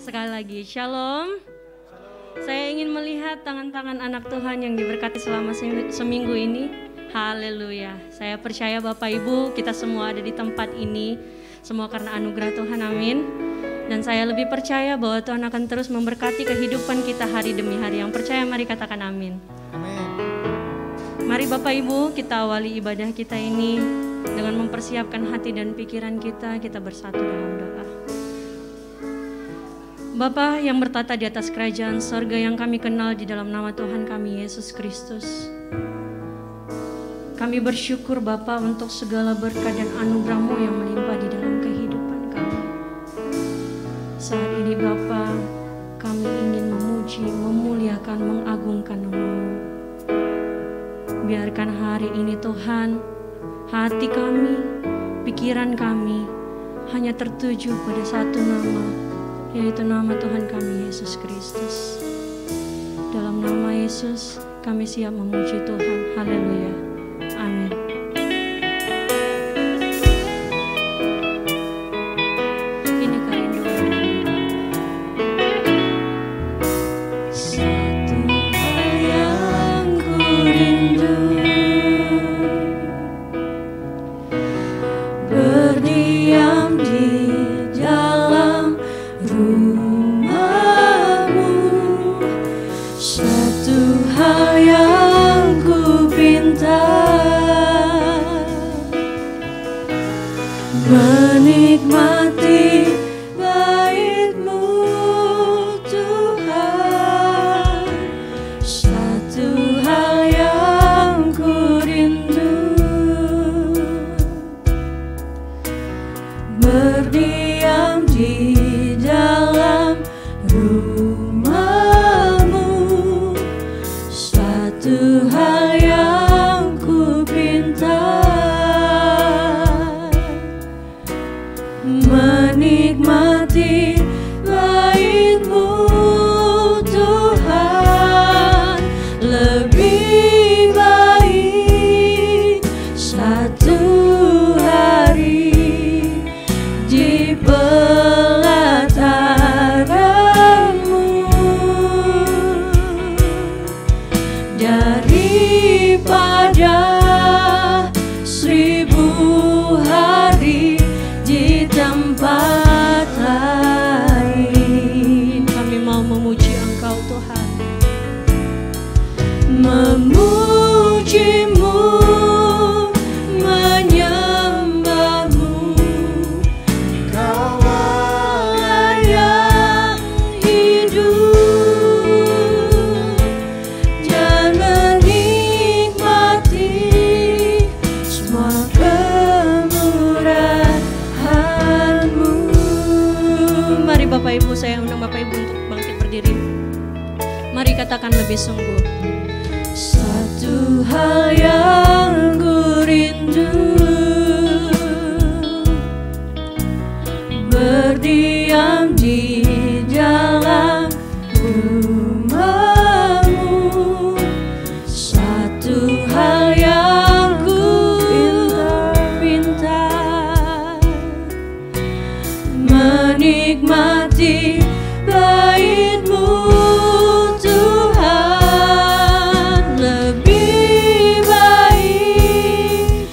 Sekali lagi, Shalom. Saya ingin melihat tangan-tangan anak Tuhan yang diberkati selama seminggu ini. Haleluya. Saya percaya Bapak Ibu, kita semua ada di tempat ini, semua karena anugerah Tuhan, amin. Dan saya lebih percaya bahwa Tuhan akan terus memberkati kehidupan kita hari demi hari. Yang percaya mari katakan amin. Amin. Mari Bapak Ibu, kita awali ibadah kita ini dengan mempersiapkan hati dan pikiran kita bersatu dalam doa. Bapa yang bertata di atas kerajaan sorga yang kami kenal di dalam nama Tuhan kami Yesus Kristus. Kami bersyukur Bapa untuk segala berkat dan anugerah-Mu yang melimpah di dalam kehidupan kami. Saat ini Bapa, kami ingin memuji, memuliakan, mengagungkan nama-Mu. Biarkan hari ini Tuhan, hati kami, pikiran kami hanya tertuju pada satu nama, yaitu nama Tuhan kami Yesus Kristus. Dalam nama Yesus kami siap memuji Tuhan. Haleluya. Amin. Ini kerinduan. Satu hal yang ku rindu, berdiam di dalam rumah-Mu. Satu hal yang ku pinta, menikmati bait-Mu Tuhan. Satu hal yang ku rindu, berdiam di dalam rumah-Mu. Satu hal yang ku pinta, menikmati bait-Mu Tuhan. Lebih baik satu hari di pelataran-Mu daripada 1000 hari di tempat lain. Kami mau memuji Engkau Tuhan, memuji-Mu, menyembah-Mu. Kau Allah yang hidup dan menikmati semua kemurahan-Mu. Mari Bapak Ibu, saya undang Bapak Ibu untuk bangkit berdiri. Mari katakan lebih sungguh. Satu hal yang ku rindu, berdiam di dalam rumah-Mu. Satu hal yang ku pinta, menikmati bait-Mu Tuhan. Lebih baik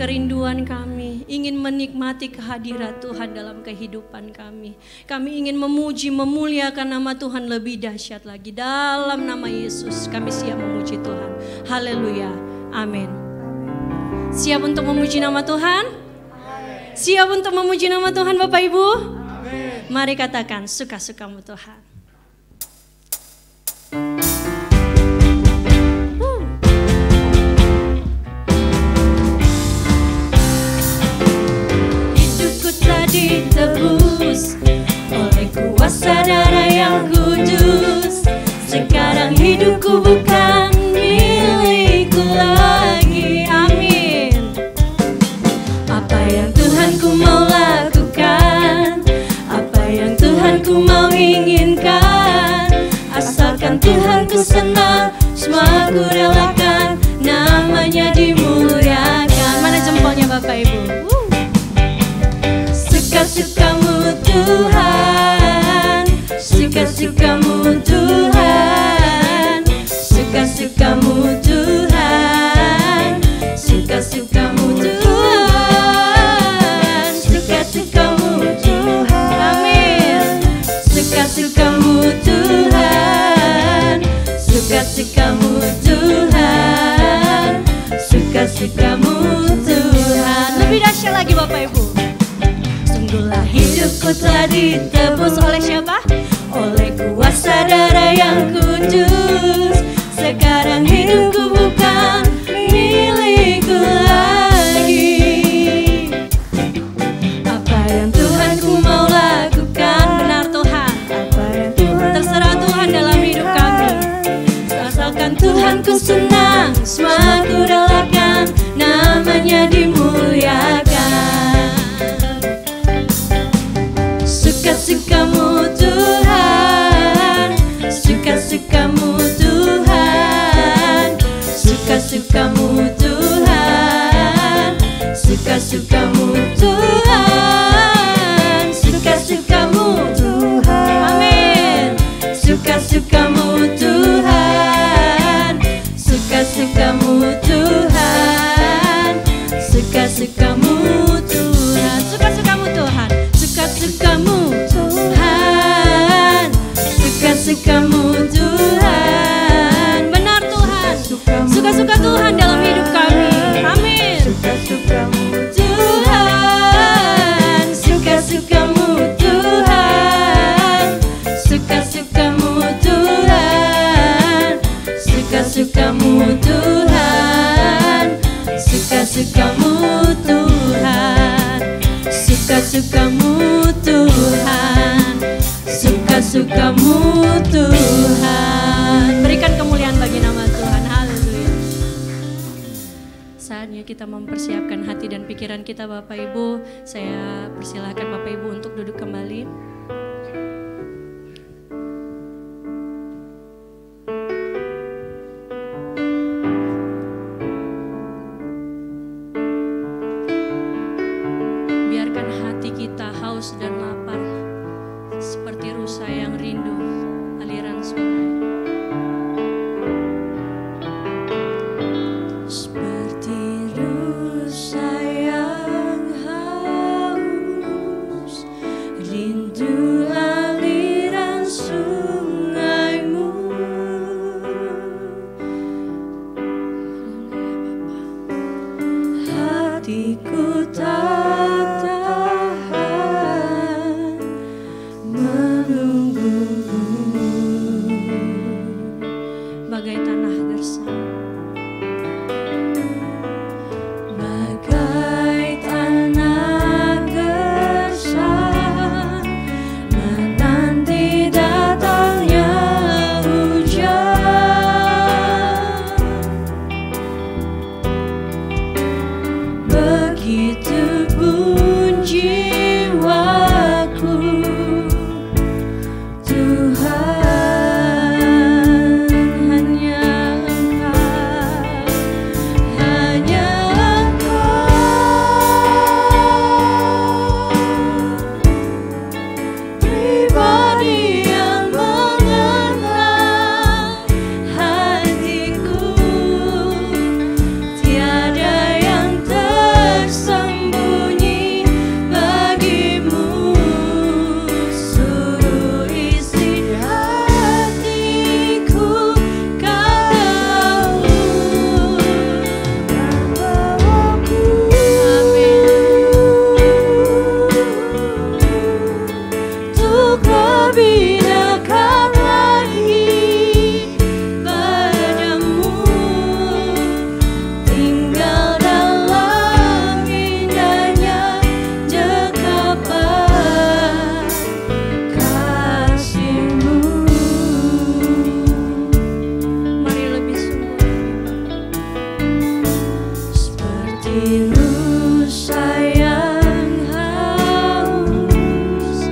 kerinduan kami, ingin menikmati kehadirat Tuhan dalam kehidupan kami. Kami ingin memuji, memuliakan nama Tuhan lebih dahsyat lagi. Dalam nama Yesus kami siap memuji Tuhan. Haleluya, amin. Siap untuk memuji nama Tuhan? Siap untuk memuji nama Tuhan Bapak Ibu? Mari katakan, suka-sukamu Tuhan. Ditebus oleh kuasa darah yang kudus. Sekarang hidupku bukan milikku lagi. Amin. Apa yang Tuhanku mau lakukan, apa yang Tuhanku mau inginkan, asalkan Tuhanku senang, semua ku relakan, namanya dimuliakan. Mana jempolnya Bapak Ibu? Suka-sukamu Tuhan, suka-sukamu Tuhan, suka-sukamu Tuhan, suka-sukamu Tuhan, suka-sukamu Tuhan, amin. Suka-sukamu Tuhan, suka-sukamu Tuhan, suka-sukamu Tuhan. Lebih dahsyat lagi Bapak Ibu. Sungguhlah hidupku telah ditebus oleh siapa? Oleh kuasa darah yang kudus. Sekarang hidupku bukan milikku lagi. Apa yang Tuhanku mau lakukan, benar Tuhan. Apa yang Tuhan terserah Tuhan dalam hidup kami. Asalkan Tuhanku senang, semua ku relakan, namanya dimuliakan. Suka-sukamu Tuhan, suka-sukamu Tuhan, suka-sukamu Tuhan, suka-sukamu Tuhan, suka-sukamu Tuhan, amin. Suka-sukamu Tuhan, suka-sukamu Tuhan, suka-sukamu Tuhan, suka-sukamu Tuhan, suka-sukamu Tuhan, suka-sukamu Tuhan, benar Tuhan, suka-suka Tuhan dalam hidup kami, amin. Suka-sukamu Tuhan, suka-sukamu Tuhan, suka-sukamu Tuhan, suka-sukamu Tuhan, suka-sukamu Tuhan, suka-sukamu Tuhan, suka-sukamu Tuhan. Berikan kemuliaan bagi nama Tuhan. Haleluya. Saatnya kita mempersiapkan hati dan pikiran kita Bapak Ibu. Saya persilahkan Bapak Ibu untuk duduk kembali. Biarkan hati kita haus dan lapar seperti rusa yang rindu aliran sungai. Seperti rusa yang haus, rindu aliran sungaimu. Hatiku tak tahan menunggumu, bagai tanah gersang, bagai tanah gersang lebih dekat lagi padamu, tinggal dalam indahnya dekapan kasih-Mu. Mari lebih sungguh seperti rusa yang haus,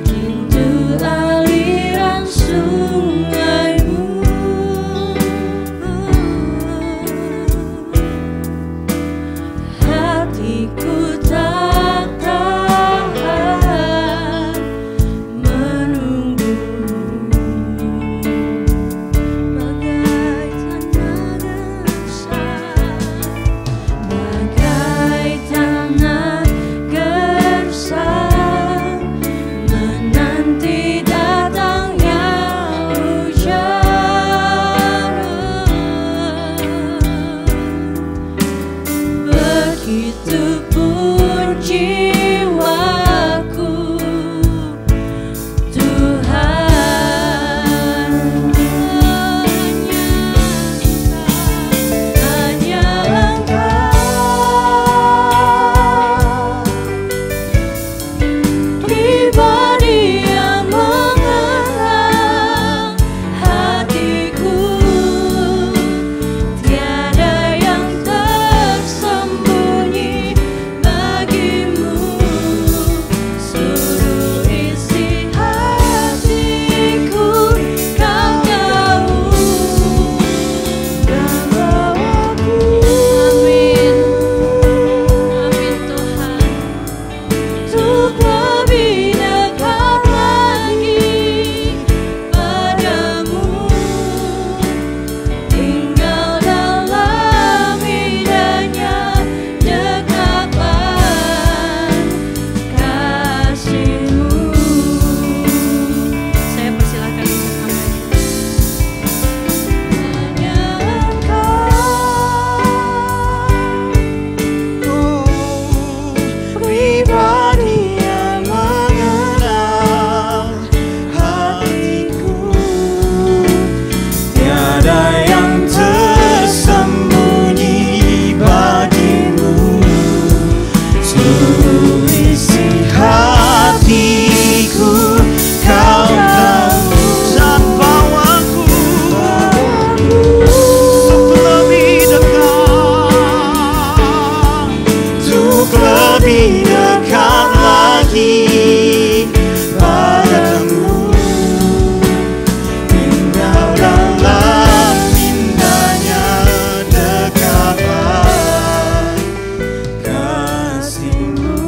rindu aliran sungai-Mu. Hatiku tak tahan menunggu-Mu, bagai tanah gersang, menanti datangnya hujan. Begitupun jiwaku, Tuhan, hanya Engkau, pribadi yang mengenal hatiku. Tiada yang tersembunyi bagi-Mu, seluruh isi hatiku Kau tahu. Bawaku, amin, amin Tuhan, untuk lebih dekat lagi padamu, tinggal dalam indahnya dekapan kasih-Mu. Saya persilahkan untuk amin. Hanya Engkau, pribadi yang mengenal hatiku. Tiada yang tersembunyi bagi-Mu, seluruh isi hatiku Kau tahu. Dan bawaku untuk lebih dekat, untuk lebih dekat lagi padamu, tinggal dalam indahnya dekapan kasih-Mu.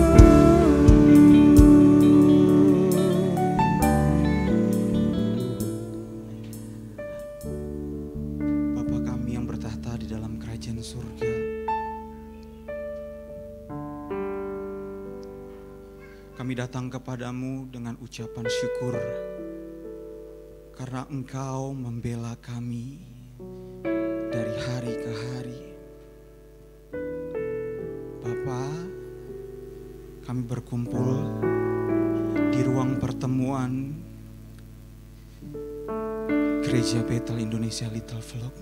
Bapa kami yang bertahta di dalam kerajaan surga, kami datang kepadamu dengan ucapan syukur karena Engkau membela kami dari hari ke hari. Bapa, kami berkumpul di ruang pertemuan Gereja Bethel Indonesia Little Flock.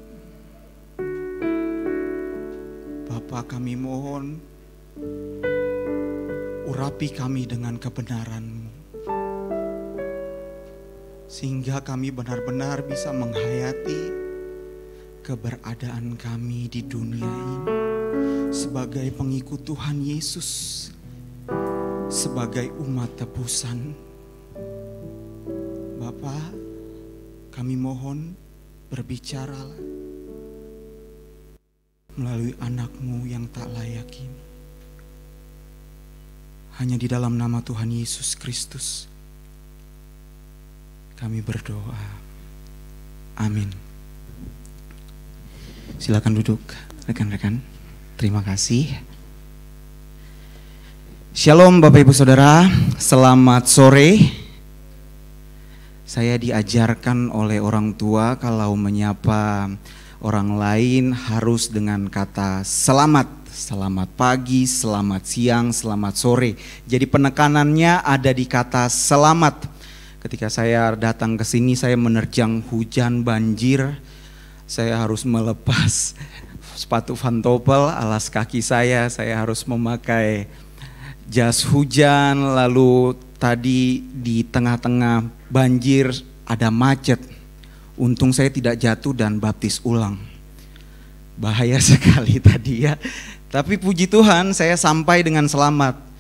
Bapa, kami mohon urapi kami dengan kebenaran-Mu, sehingga kami benar-benar bisa menghayati keberadaan kami di dunia ini sebagai pengikut Tuhan Yesus, sebagai umat tebusan. Bapa, kami mohon berbicaralah melalui anak-Mu yang tak layak ini. Hanya di dalam nama Tuhan Yesus Kristus kami berdoa. Amin. Silakan duduk rekan-rekan. Terima kasih. Shalom Bapak Ibu Saudara, selamat sore. Saya diajarkan oleh orang tua kalau menyapa orang lain harus dengan kata selamat. Selamat pagi, selamat siang, selamat sore. Jadi penekanannya ada di kata selamat. Ketika saya datang ke sini, saya menerjang hujan banjir. Saya harus melepas sepatu pantopel, alas kaki saya harus memakai jas hujan. Lalu tadi di tengah-tengah banjir ada macet. Untung saya tidak jatuh dan baptis ulang. Bahaya sekali tadi ya. Tapi puji Tuhan saya sampai dengan selamat.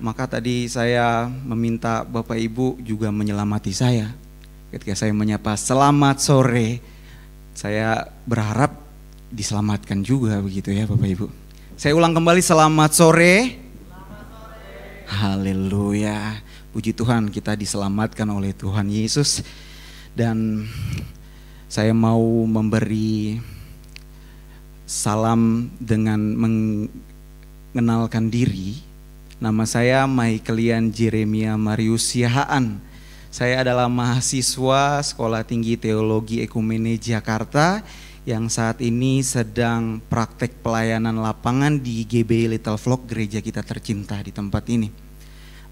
Maka tadi saya meminta Bapak Ibu juga menyelamati saya. Ketika saya menyapa selamat sore, saya berharap diselamatkan juga begitu ya Bapak Ibu. Saya ulang kembali, selamat sore. Haleluya. Puji Tuhan, kita diselamatkan oleh Tuhan Yesus. Dan saya mau memberi salam dengan mengenalkan diri. Nama saya Michaelian Jeremia Marius Siahaan. Saya adalah mahasiswa Sekolah Tinggi Teologi Ekumene Jakarta yang saat ini sedang praktek pelayanan lapangan di GBI Little Flock, gereja kita tercinta di tempat ini.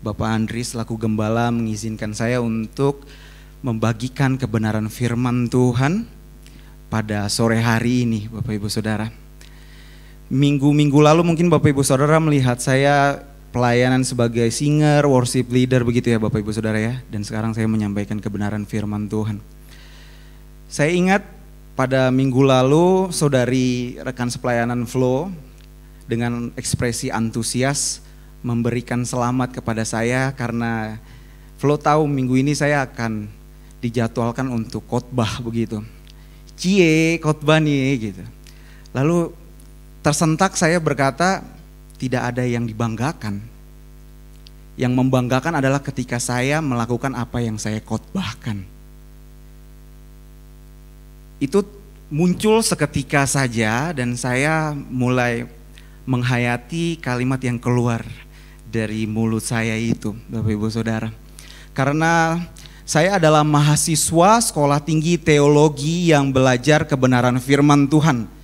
Bapak Andri selaku gembala mengizinkan saya untuk membagikan kebenaran firman Tuhan pada sore hari ini, Bapak Ibu Saudara. Minggu-minggu lalu mungkin Bapak Ibu Saudara melihat saya pelayanan sebagai singer, worship leader begitu ya Bapak Ibu Saudara ya. Dan sekarang saya menyampaikan kebenaran firman Tuhan. Saya ingat pada minggu lalu saudari rekan sepelayanan Flo dengan ekspresi antusias memberikan selamat kepada saya karena Flo tahu minggu ini saya akan dijadwalkan untuk khotbah begitu. Cie, khotbah nih gitu. Lalu tersentak saya berkata, tidak ada yang dibanggakan. Yang membanggakan adalah ketika saya melakukan apa yang saya khotbahkan. Itu muncul seketika saja dan saya mulai menghayati kalimat yang keluar dari mulut saya itu, Bapak Ibu Saudara. Karena saya adalah mahasiswa Sekolah Tinggi Teologi yang belajar kebenaran firman Tuhan.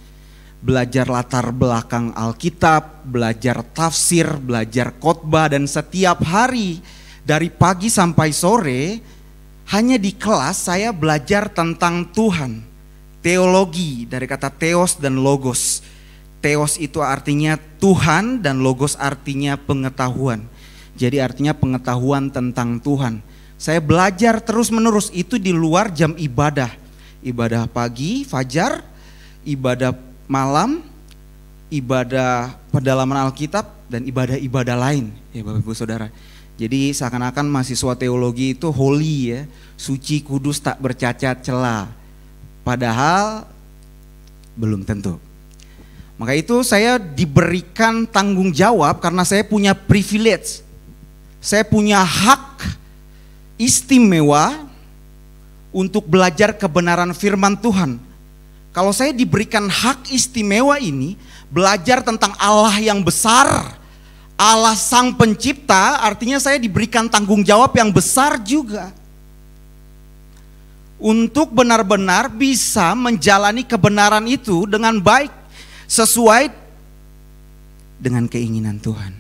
Belajar latar belakang Alkitab, belajar tafsir, belajar khotbah, dan setiap hari dari pagi sampai sore hanya di kelas saya belajar tentang Tuhan. Teologi dari kata theos dan logos. Theos itu artinya Tuhan dan logos artinya pengetahuan. Jadi artinya pengetahuan tentang Tuhan. Saya belajar terus menerus itu di luar jam ibadah. Ibadah pagi, fajar, ibadah malam, ibadah pendalaman Alkitab, dan ibadah-ibadah lain ya Bapak Ibu Saudara. Jadi seakan-akan mahasiswa teologi itu holy ya, suci, kudus, tak bercacat celah. Padahal belum tentu. Maka itu saya diberikan tanggung jawab karena saya punya privilege. Saya punya hak istimewa untuk belajar kebenaran firman Tuhan. Kalau saya diberikan hak istimewa ini, belajar tentang Allah yang besar, Allah Sang Pencipta, artinya saya diberikan tanggung jawab yang besar juga. Untuk benar-benar bisa menjalani kebenaran itu dengan baik, sesuai dengan keinginan Tuhan.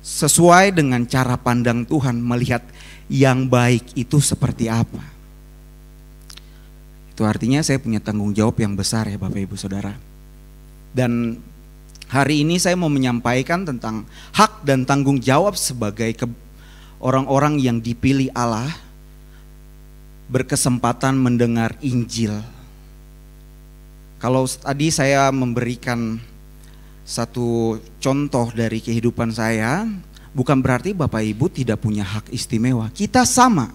Sesuai dengan cara pandang Tuhan melihat yang baik itu seperti apa. Itu artinya saya punya tanggung jawab yang besar ya Bapak Ibu Saudara. Dan hari ini saya mau menyampaikan tentang hak dan tanggung jawab sebagai orang-orang yang dipilih Allah berkesempatan mendengar Injil. Kalau tadi saya memberikan satu contoh dari kehidupan saya, bukan berarti Bapak Ibu tidak punya hak istimewa. Kita sama.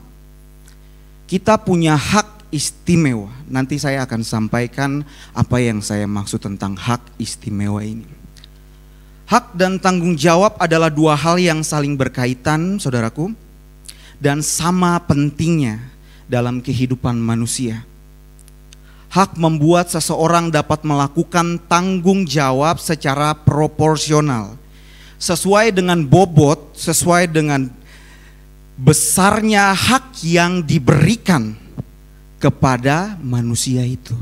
Kita punya hak istimewa. Nanti saya akan sampaikan apa yang saya maksud tentang hak istimewa ini. Hak dan tanggung jawab adalah dua hal yang saling berkaitan, saudaraku, dan sama pentingnya dalam kehidupan manusia. Hak membuat seseorang dapat melakukan tanggung jawab secara proporsional, sesuai dengan bobot, sesuai dengan besarnya hak yang diberikan kepada manusia itu,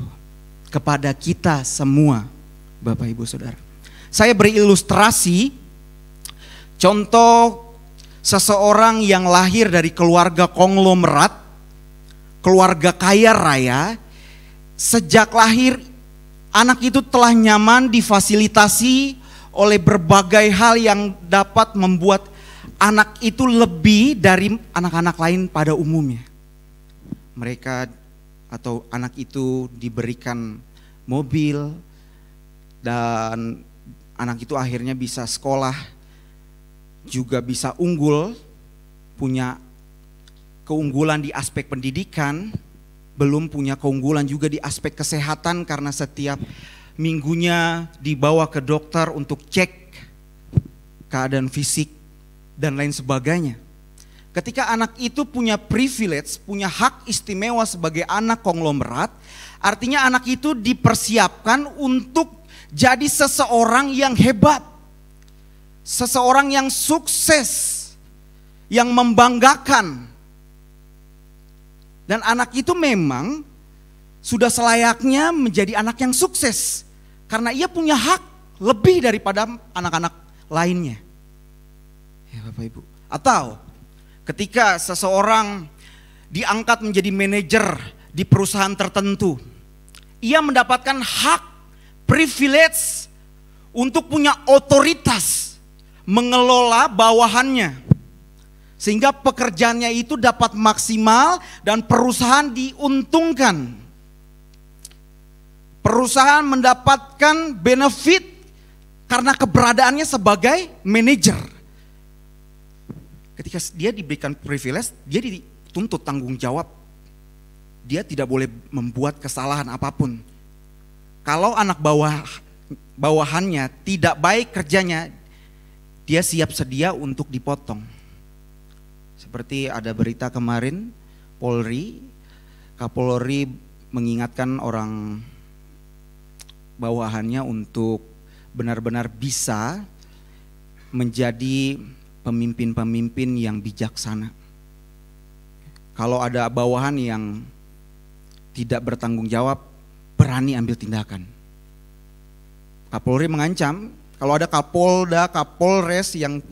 kepada kita semua, Bapak Ibu Saudara. Saya beri ilustrasi, contoh seseorang yang lahir dari keluarga konglomerat, keluarga kaya raya, sejak lahir anak itu telah nyaman difasilitasi oleh berbagai hal yang dapat membuat anak itu lebih dari anak-anak lain pada umumnya. Mereka atau anak itu diberikan mobil dan anak itu akhirnya bisa sekolah, juga bisa unggul, punya keunggulan di aspek pendidikan, belum punya keunggulan juga di aspek kesehatan karena setiap minggunya dibawa ke dokter untuk cek keadaan fisik dan lain sebagainya. Ketika anak itu punya privilege, punya hak istimewa sebagai anak konglomerat, artinya anak itu dipersiapkan untuk jadi seseorang yang hebat, seseorang yang sukses, yang membanggakan. Dan anak itu memang sudah selayaknya menjadi anak yang sukses, karena ia punya hak lebih daripada anak-anak lainnya. Ya Bapak Ibu. Atau ketika seseorang diangkat menjadi manajer di perusahaan tertentu, ia mendapatkan hak, privilege untuk punya otoritas mengelola bawahannya, sehingga pekerjaannya itu dapat maksimal dan perusahaan diuntungkan. Perusahaan mendapatkan benefit karena keberadaannya sebagai manajer. Ketika dia diberikan privilege, dia dituntut tanggung jawab. Dia tidak boleh membuat kesalahan apapun. Kalau anak bawahannya tidak baik kerjanya, dia siap sedia untuk dipotong. Seperti ada berita kemarin, Kapolri mengingatkan orang bawahannya untuk benar-benar bisa menjadi pemimpin-pemimpin yang bijaksana. Kalau ada bawahan yang tidak bertanggung jawab, berani ambil tindakan. Kapolri mengancam, kalau ada Kapolda, Kapolres yang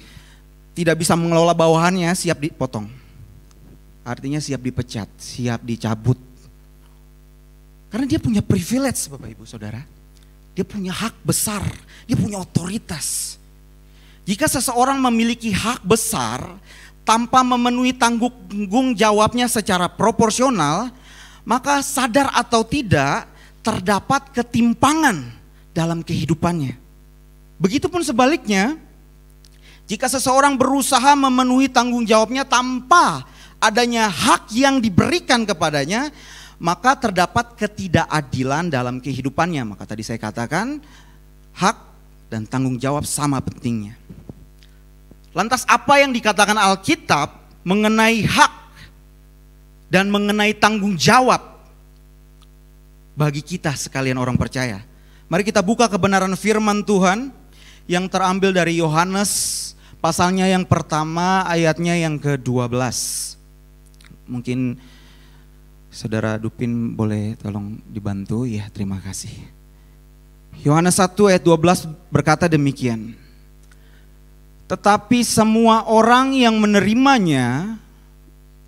tidak bisa mengelola bawahannya, siap dipotong. Artinya siap dipecat, siap dicabut. Karena dia punya privilege Bapak Ibu Saudara. Dia punya hak besar, dia punya otoritas. Jika seseorang memiliki hak besar tanpa memenuhi tanggung jawabnya secara proporsional, maka sadar atau tidak terdapat ketimpangan dalam kehidupannya. Begitupun sebaliknya, jika seseorang berusaha memenuhi tanggung jawabnya tanpa adanya hak yang diberikan kepadanya, maka terdapat ketidakadilan dalam kehidupannya. Maka tadi saya katakan, hak dan tanggung jawab sama pentingnya. Lantas apa yang dikatakan Alkitab mengenai hak dan mengenai tanggung jawab bagi kita sekalian orang percaya? Mari kita buka kebenaran firman Tuhan yang terambil dari Yohanes pasalnya yang pertama ayatnya yang ke-12. Mungkin Saudara Dupin boleh tolong dibantu, ya terima kasih. Yohanes 1 ayat 12 berkata demikian. Tetapi semua orang yang menerimanya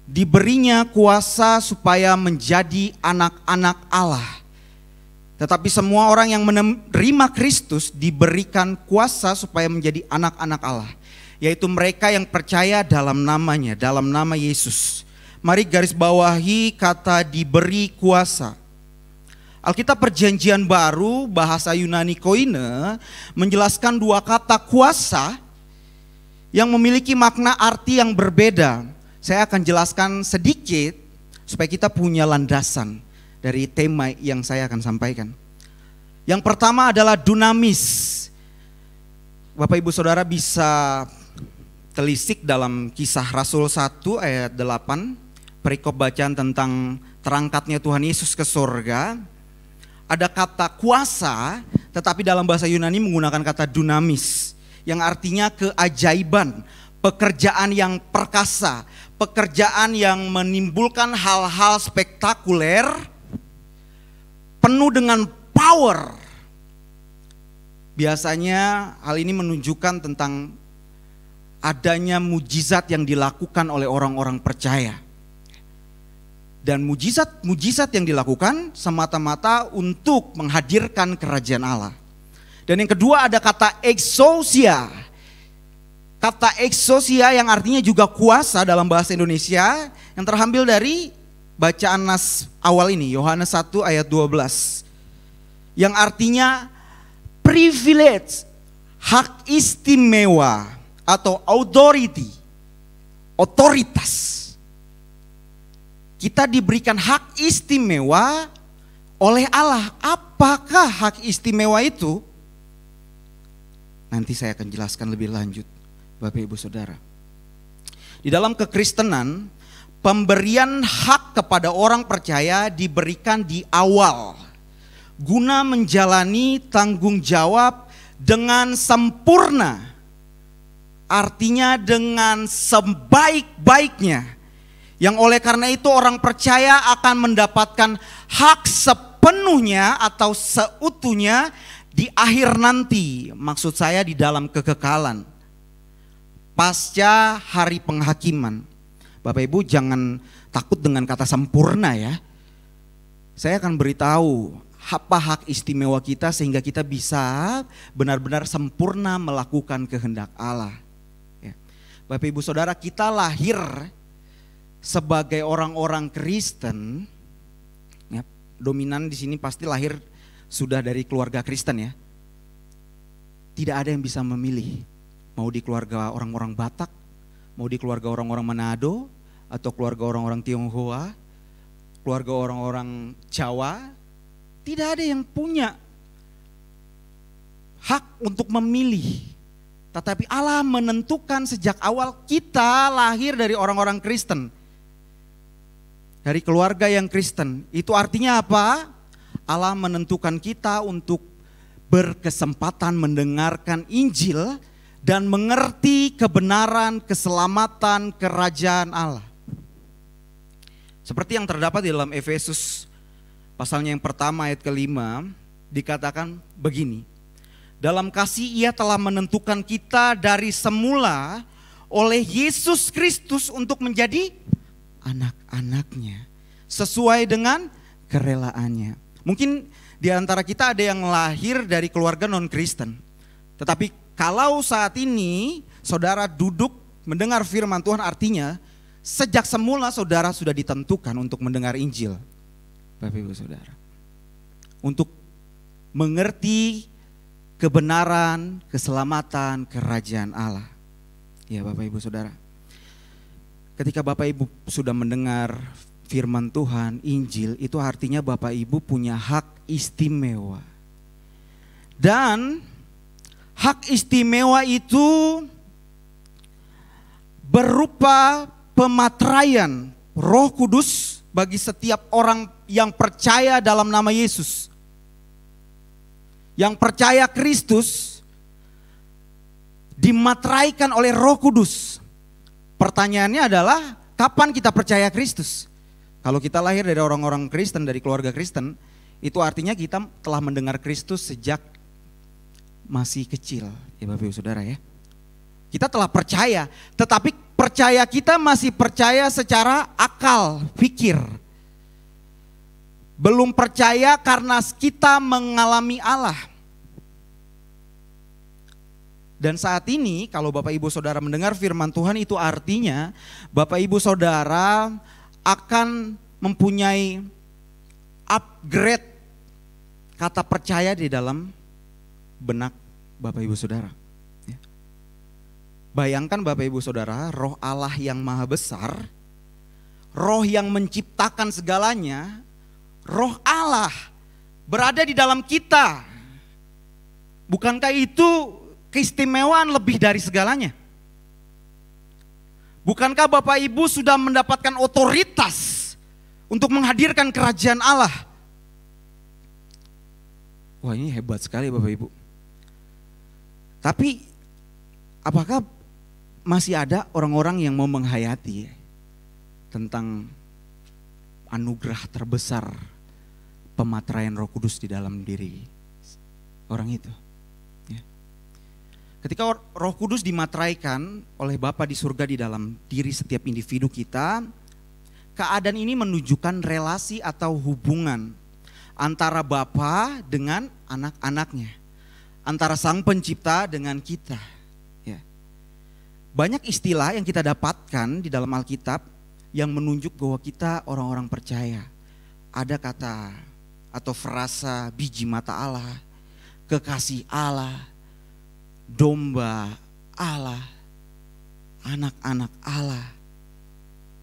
diberinya kuasa supaya menjadi anak-anak Allah. Tetapi semua orang yang menerima Kristus diberikan kuasa supaya menjadi anak-anak Allah, yaitu mereka yang percaya dalam namanya, dalam nama Yesus. Mari garis bawahi kata diberi kuasa. Alkitab Perjanjian Baru bahasa Yunani koine menjelaskan dua kata kuasa yang memiliki makna arti yang berbeda. Saya akan jelaskan sedikit supaya kita punya landasan dari tema yang saya akan sampaikan. Yang pertama adalah dunamis. Bapak Ibu Saudara bisa telisik dalam Kisah Rasul 1 ayat 8, perikop bacaan tentang terangkatnya Tuhan Yesus ke surga. Ada kata kuasa, tetapi dalam bahasa Yunani menggunakan kata dunamis, yang artinya keajaiban, pekerjaan yang perkasa, pekerjaan yang menimbulkan hal-hal spektakuler, penuh dengan power. Biasanya hal ini menunjukkan tentang adanya mujizat yang dilakukan oleh orang-orang percaya. Dan mujizat yang dilakukan semata-mata untuk menghadirkan kerajaan Allah. Dan yang kedua ada kata exousia. Kata exousia yang artinya juga kuasa dalam bahasa Indonesia, yang terambil dari bacaan nas awal ini, Yohanes 1 ayat 12. Yang artinya privilege, hak istimewa atau authority, otoritas. Kita diberikan hak istimewa oleh Allah. Apakah hak istimewa itu? Nanti saya akan jelaskan lebih lanjut, Bapak Ibu Saudara. Di dalam kekristenan, pemberian hak kepada orang percaya diberikan di awal, guna menjalani tanggung jawab dengan sempurna. Artinya dengan sebaik-baiknya. Yang oleh karena itu orang percaya akan mendapatkan hak sepenuhnya atau seutuhnya di akhir nanti. Maksud saya di dalam kekekalan. Pasca hari penghakiman. Bapak Ibu jangan takut dengan kata sempurna ya. Saya akan beritahu apa hak istimewa kita sehingga kita bisa benar-benar sempurna melakukan kehendak Allah. Ya. Bapak Ibu Saudara, kita lahir sebagai orang-orang Kristen, ya, dominan di sini pasti lahir sudah dari keluarga Kristen ya. Tidak ada yang bisa memilih, mau di keluarga orang-orang Batak, mau di keluarga orang-orang Manado, atau keluarga orang-orang Tionghoa, keluarga orang-orang Jawa. Tidak ada yang punya hak untuk memilih. Tetapi Allah menentukan sejak awal kita lahir dari orang-orang Kristen. Dari keluarga yang Kristen. Itu artinya apa? Allah menentukan kita untuk berkesempatan mendengarkan Injil dan mengerti kebenaran, keselamatan, kerajaan Allah. Seperti yang terdapat di dalam Efesus pasalnya yang pertama ayat kelima, dikatakan begini. Dalam kasih Ia telah menentukan kita dari semula oleh Yesus Kristus untuk menjadi anak-anaknya sesuai dengan kerelaannya. Mungkin di antara kita ada yang lahir dari keluarga non-Kristen. Tetapi kalau saat ini saudara duduk mendengar firman Tuhan, artinya sejak semula saudara sudah ditentukan untuk mendengar Injil. Bapak Ibu Saudara, untuk mengerti kebenaran, keselamatan, kerajaan Allah. Ya Bapak Ibu Saudara, ketika Bapak Ibu sudah mendengar firman Tuhan, Injil, itu artinya Bapak Ibu punya hak istimewa. Dan hak istimewa itu berupa pematraian Roh Kudus bagi setiap orang yang percaya dalam nama Yesus. Yang percaya Kristus dimateraikan oleh Roh Kudus. Pertanyaannya adalah, kapan kita percaya Kristus? Kalau kita lahir dari orang-orang Kristen, dari keluarga Kristen, itu artinya kita telah mendengar Kristus sejak masih kecil, ya Bapak Ibu Saudara ya. Kita telah percaya, tetapi percaya kita masih percaya secara akal, pikir. Belum percaya karena kita mengalami Allah. Dan saat ini kalau Bapak Ibu Saudara mendengar firman Tuhan, itu artinya Bapak Ibu Saudara akan mempunyai upgrade kata percaya di dalam benak Bapak Ibu Saudara. Bayangkan Bapak Ibu Saudara, Roh Allah yang maha besar, Roh yang menciptakan segalanya, Roh Allah berada di dalam kita. Bukankah itu keistimewaan lebih dari segalanya? Bukankah Bapak Ibu sudah mendapatkan otoritas untuk menghadirkan kerajaan Allah? Wah, ini hebat sekali Bapak Ibu. Tapi apakah masih ada orang-orang yang mau menghayati tentang anugerah terbesar pematraian Roh Kudus di dalam diri orang itu? Ya. Ketika Roh Kudus dimateraikan oleh Bapa di surga di dalam diri setiap individu kita, keadaan ini menunjukkan relasi atau hubungan antara Bapa dengan anak-anaknya, antara Sang Pencipta dengan kita. Ya. Banyak istilah yang kita dapatkan di dalam Alkitab yang menunjuk bahwa kita orang-orang percaya. Ada kata atau frasa biji mata Allah, kekasih Allah, domba Allah, anak-anak Allah.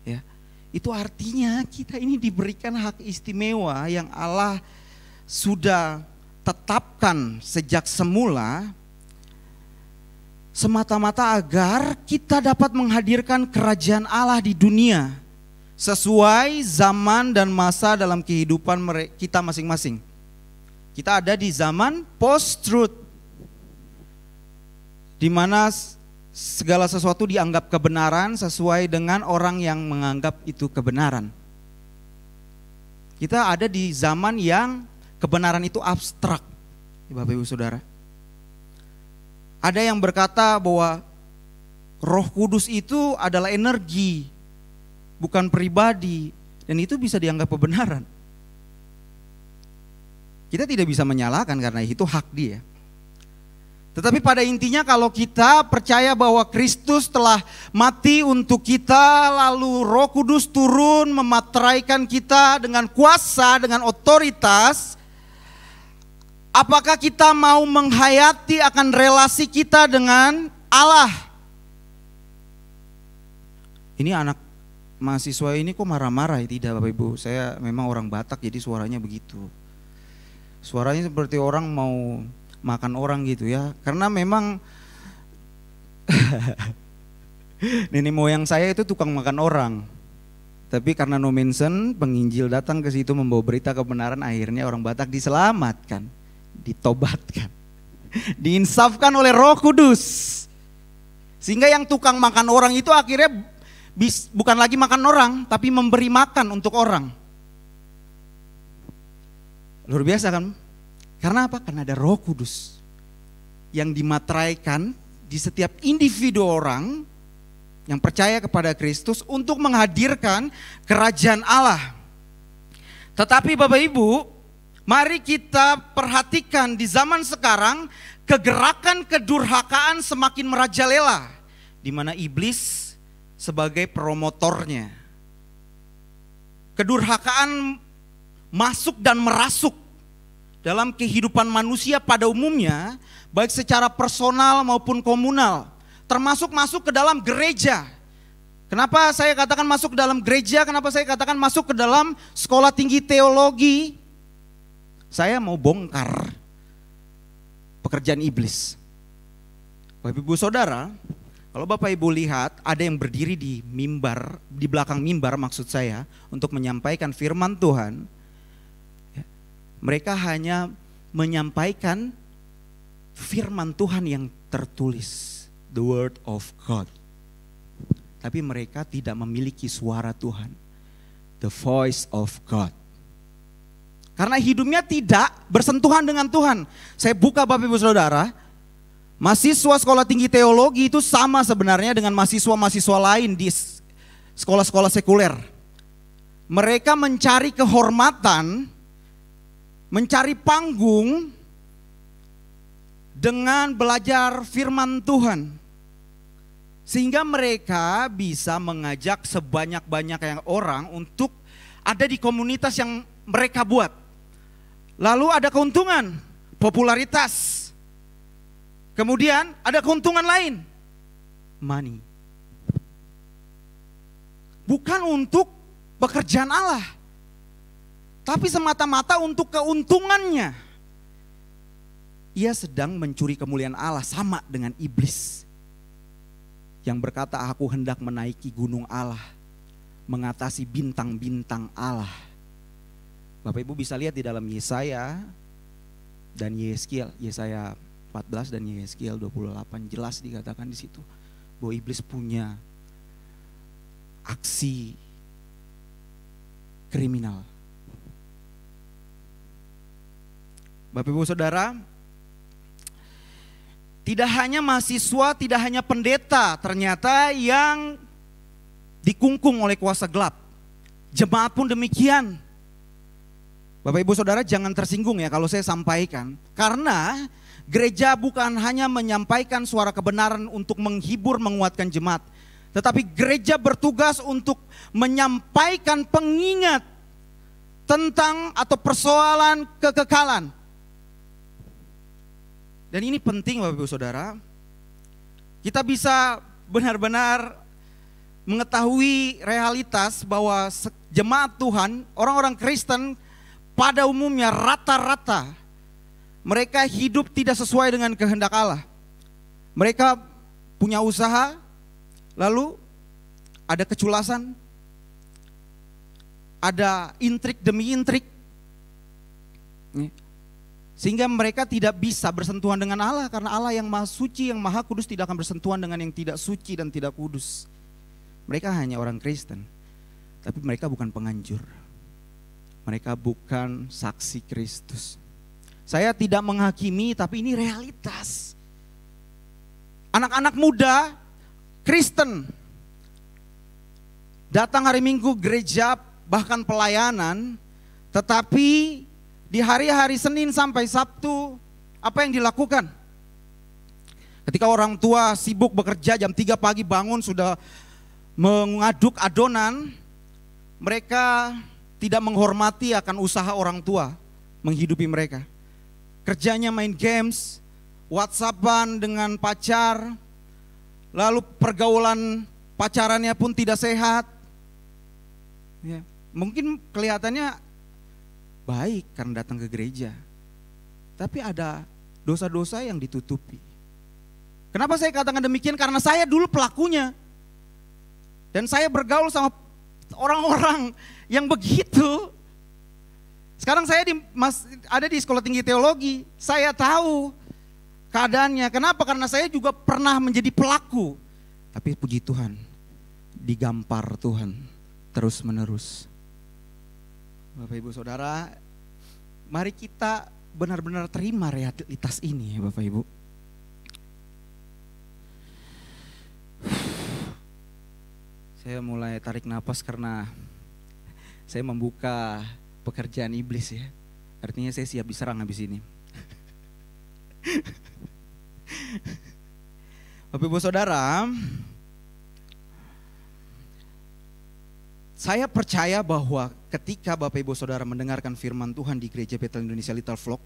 Ya. Itu artinya kita ini diberikan hak istimewa yang Allah sudah tetapkan sejak semula, semata-mata agar kita dapat menghadirkan kerajaan Allah di dunia sesuai zaman dan masa dalam kehidupan kita masing-masing. Kita ada di zaman post-truth, di mana segala sesuatu dianggap kebenaran sesuai dengan orang yang menganggap itu kebenaran. Kita ada di zaman yang kebenaran itu abstrak, Bapak Ibu Saudara. Ada yang berkata bahwa Roh Kudus itu adalah energi, bukan pribadi, dan itu bisa dianggap kebenaran. Kita tidak bisa menyalahkan karena itu hak dia. Tetapi pada intinya kalau kita percaya bahwa Kristus telah mati untuk kita, lalu Roh Kudus turun memateraikan kita dengan kuasa, dengan otoritas, apakah kita mau menghayati akan relasi kita dengan Allah? Ini anak mahasiswa ini kok marah-marah ya? Tidak Bapak Ibu, saya memang orang Batak jadi suaranya begitu. Suaranya seperti orang mau makan orang gitu ya, karena memang nenek moyang saya itu tukang makan orang. Tapi karena no mention, penginjil datang ke situ membawa berita kebenaran, akhirnya orang Batak diselamatkan, ditobatkan, diinsafkan oleh Roh Kudus. Sehingga yang tukang makan orang itu akhirnya bukan lagi makan orang, tapi memberi makan untuk orang. Luar biasa kan? Karena apa? Karena ada Roh Kudus yang dimateraikan di setiap individu orang yang percaya kepada Kristus untuk menghadirkan kerajaan Allah. Tetapi Bapak Ibu, mari kita perhatikan di zaman sekarang kegerakan kedurhakaan semakin merajalela, di mana iblis sebagai promotornya. Kedurhakaan masuk dan merasuk dalam kehidupan manusia pada umumnya, baik secara personal maupun komunal, termasuk masuk ke dalam gereja. Kenapa saya katakan masuk ke dalam gereja? Kenapa saya katakan masuk ke dalam sekolah tinggi teologi? Saya mau bongkar pekerjaan iblis. Bapak Ibu Saudara, kalau Bapak Ibu lihat ada yang berdiri di mimbar, di belakang mimbar maksud saya, untuk menyampaikan firman Tuhan. Mereka hanya menyampaikan firman Tuhan yang tertulis, the word of God. Tapi mereka tidak memiliki suara Tuhan, the voice of God. Karena hidupnya tidak bersentuhan dengan Tuhan. Saya buka Bapak Ibu Saudara, mahasiswa sekolah tinggi teologi itu sama sebenarnya dengan mahasiswa-mahasiswa lain di sekolah-sekolah sekuler. Mereka mencari kehormatan, mencari panggung dengan belajar firman Tuhan. Sehingga mereka bisa mengajak sebanyak-banyaknya orang untuk ada di komunitas yang mereka buat. Lalu ada keuntungan, popularitas. Kemudian ada keuntungan lain, money. Bukan untuk pekerjaan Allah, tapi semata-mata untuk keuntungannya. Ia sedang mencuri kemuliaan Allah, sama dengan iblis yang berkata, aku hendak menaiki gunung Allah, mengatasi bintang-bintang Allah. Bapak Ibu bisa lihat di dalam Yesaya dan Yehezkiel, Yesaya 14 dan Yehezkiel 28 jelas dikatakan di situ bahwa iblis punya aksi kriminal. Bapak Ibu Saudara, Tidak hanya mahasiswa, tidak hanya pendeta ternyata yang dikungkung oleh kuasa gelap. Jemaat pun demikian. Bapak Ibu Saudara jangan tersinggung ya kalau saya sampaikan. Karena gereja bukan hanya menyampaikan suara kebenaran untuk menghibur, menguatkan jemaat. Tetapi gereja bertugas untuk menyampaikan pengingat tentang atau persoalan kekekalan. Dan ini penting Bapak Ibu Saudara. Kita bisa benar-benar mengetahui realitas bahwa jemaat Tuhan, orang-orang Kristen pada umumnya rata-rata mereka hidup tidak sesuai dengan kehendak Allah. Mereka punya usaha, lalu ada keculasan, ada intrik demi intrik. Sehingga mereka tidak bisa bersentuhan dengan Allah, karena Allah yang maha suci, yang maha kudus tidak akan bersentuhan dengan yang tidak suci dan tidak kudus. Mereka hanya orang Kristen, tapi mereka bukan penganjur. Mereka bukan saksi Kristus. Saya tidak menghakimi, tapi ini realitas. Anak-anak muda Kristen datang hari Minggu gereja, bahkan pelayanan, tetapi di hari-hari Senin sampai Sabtu, apa yang dilakukan? Ketika orang tua sibuk bekerja jam 3 pagi bangun sudah mengaduk adonan, mereka tidak menghormati akan usaha orang tua menghidupi mereka. Kerjanya main games, WhatsAppan dengan pacar, lalu pergaulan pacarannya pun tidak sehat. Ya, mungkin kelihatannya baik karena datang ke gereja, tapi ada dosa-dosa yang ditutupi. Kenapa saya katakan demikian? Karena saya dulu pelakunya. Dan saya bergaul sama orang-orang yang begitu. Sekarang saya ada di sekolah tinggi teologi, saya tahu keadaannya. Kenapa? Karena saya juga pernah menjadi pelaku. Tapi puji Tuhan, digampar Tuhan terus menerus. Bapak Ibu Saudara, mari kita benar-benar terima realitas ini ya Bapak Ibu. Saya mulai tarik napas karena saya membuka pekerjaan iblis ya. Artinya saya siap diserang habis ini. Bapak Ibu Saudara, saya percaya bahwa ketika Bapak Ibu Saudara mendengarkan firman Tuhan di Gereja Bethel Indonesia Little Flock,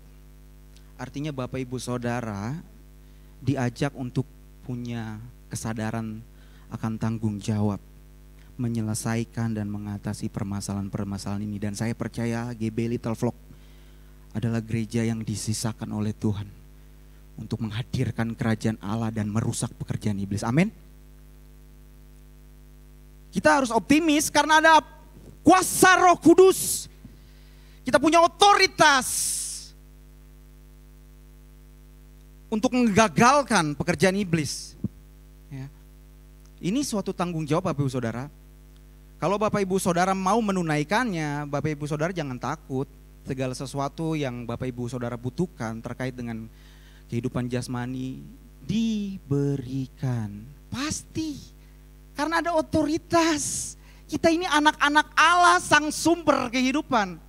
artinya Bapak Ibu Saudara diajak untuk punya kesadaran akan tanggung jawab menyelesaikan dan mengatasi permasalahan-permasalahan ini. Dan saya percaya GB Little Flock adalah gereja yang disisakan oleh Tuhan untuk menghadirkan kerajaan Allah dan merusak pekerjaan iblis. Amin. Kita harus optimis karena ada kuasa Roh Kudus. Kita punya otoritas untuk menggagalkan pekerjaan iblis. Ya. Ini suatu tanggung jawab Bapak Ibu Saudara. Kalau Bapak Ibu Saudara mau menunaikannya, Bapak Ibu Saudara jangan takut. Segala sesuatu yang Bapak Ibu Saudara butuhkan terkait dengan kehidupan jasmani diberikan. Pasti. Karena ada otoritas. Kita ini anak-anak Allah, sang sumber kehidupan.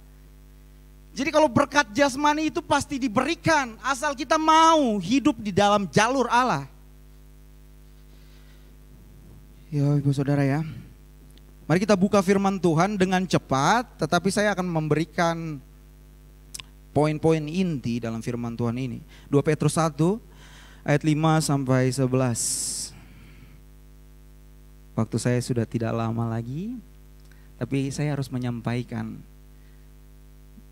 Jadi kalau berkat jasmani itu pasti diberikan, asal kita mau hidup di dalam jalur Allah. Ya Ibu Saudara ya, mari kita buka firman Tuhan dengan cepat, tetapi saya akan memberikan poin-poin inti dalam firman Tuhan ini. 2 Petrus 1 ayat 5 sampai 11. Waktu saya sudah tidak lama lagi, tapi saya harus menyampaikan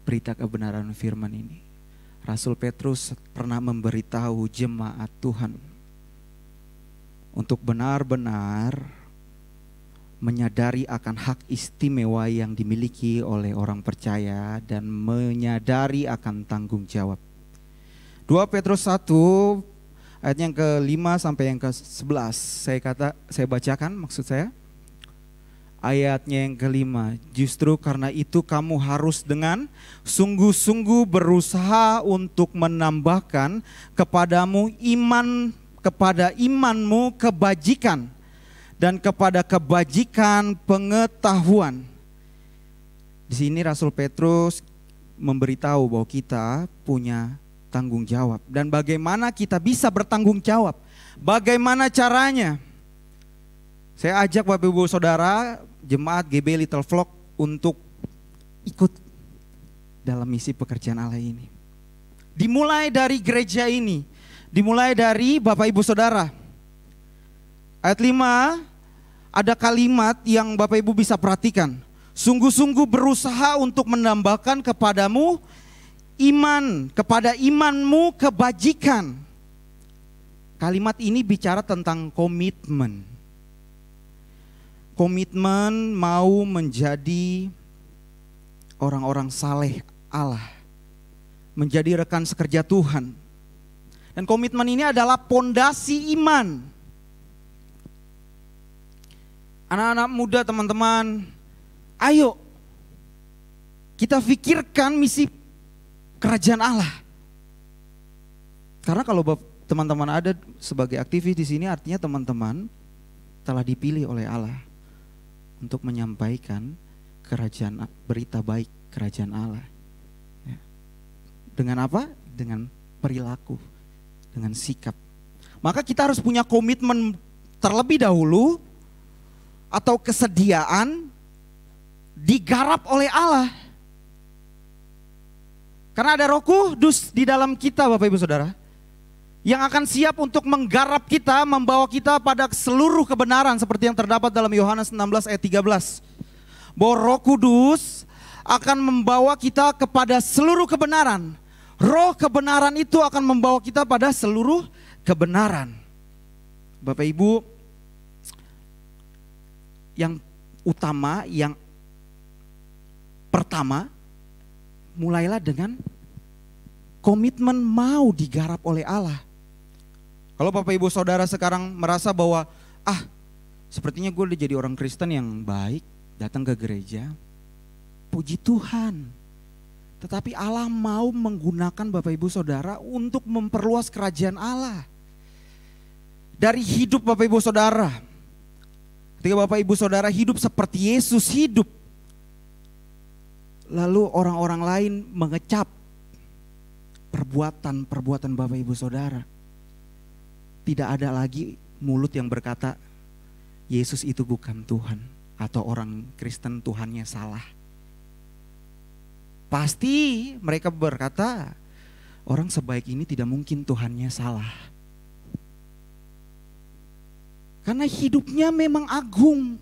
berita kebenaran firman ini. Rasul Petrus pernah memberitahu jemaat Tuhan untuk benar-benar menyadari akan hak istimewa yang dimiliki oleh orang percaya dan menyadari akan tanggung jawab. 2 Petrus 1 ayat yang ke-5 sampai yang ke-11 saya bacakan maksud saya. Ayatnya yang kelima, justru karena itu kamu harus dengan sungguh-sungguh berusaha untuk menambahkan kepadamu kepada imanmu kebajikan, dan kepada kebajikan pengetahuan. Di sini Rasul Petrus memberitahu bahwa kita punya tanggung jawab. Dan bagaimana kita bisa bertanggung jawab? Bagaimana caranya? Saya ajak Bapak Ibu Saudara jemaat GB Little Flock untuk ikut dalam misi pekerjaan Allah ini. Dimulai dari gereja ini, dimulai dari Bapak Ibu Saudara. Ayat 5 ada kalimat yang Bapak Ibu bisa perhatikan. Sungguh-sungguh berusaha untuk menambahkan kepadamu iman, kepada imanmu kebajikan. Kalimat ini bicara tentang komitmen. Komitmen mau menjadi orang-orang saleh Allah, menjadi rekan sekerja Tuhan. Dan komitmen ini adalah pondasi iman. Anak-anak muda, teman-teman, ayo kita pikirkan misi kerajaan Allah. Karena kalau teman-teman ada sebagai aktivis di sini, artinya teman-teman telah dipilih oleh Allah untuk menyampaikan berita baik kerajaan Allah. Ya. Dengan apa? Dengan perilaku, dengan sikap. Maka kita harus punya komitmen terlebih dahulu atau kesediaan digarap oleh Allah. Karena ada Roh Kudus di dalam kita, Bapak Ibu Saudara, yang akan siap untuk menggarap kita, membawa kita pada seluruh kebenaran seperti yang terdapat dalam Yohanes 16 ayat 13. Bahwa Roh Kudus akan membawa kita kepada seluruh kebenaran. Roh kebenaran itu akan membawa kita pada seluruh kebenaran. Bapak Ibu, yang utama, yang pertama, mulailah dengan komitmen mau digarap oleh Allah. Kalau Bapak Ibu Saudara sekarang merasa bahwa sepertinya gue udah jadi orang Kristen yang baik, datang ke gereja, puji Tuhan. Tetapi Allah mau menggunakan Bapak Ibu Saudara untuk memperluas kerajaan Allah. Dari hidup Bapak Ibu Saudara, ketika Bapak Ibu Saudara hidup seperti Yesus hidup, lalu orang-orang lain mengecap perbuatan Bapak Ibu Saudara. Tidak ada lagi mulut yang berkata Yesus itu bukan Tuhan, atau orang Kristen Tuhannya salah. Pasti mereka berkata orang sebaik ini tidak mungkin Tuhannya salah. Karena hidupnya memang agung.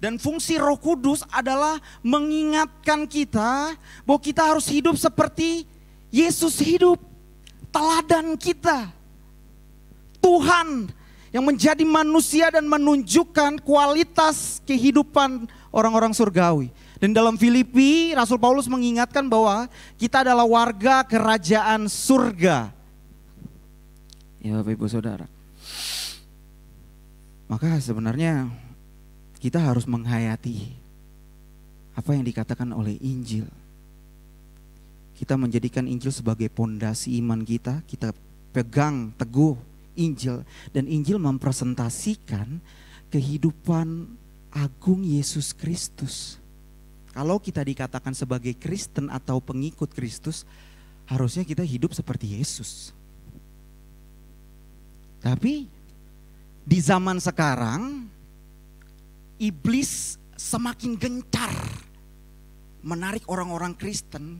Dan fungsi Roh Kudus adalah mengingatkan kita bahwa kita harus hidup seperti Yesus hidup. Teladan kita. Tuhan yang menjadi manusia dan menunjukkan kualitas kehidupan orang-orang surgawi. Dan dalam Filipi, Rasul Paulus mengingatkan bahwa kita adalah warga kerajaan surga. Ya Bapak Ibu Saudara. Maka sebenarnya kita harus menghayati apa yang dikatakan oleh Injil. Kita menjadikan Injil sebagai pondasi iman kita. Kita pegang teguh Injil. Dan Injil mempresentasikan kehidupan agung Yesus Kristus. Kalau kita dikatakan sebagai Kristen atau pengikut Kristus, harusnya kita hidup seperti Yesus. Tapi di zaman sekarang, iblis semakin gencar menarik orang-orang Kristen,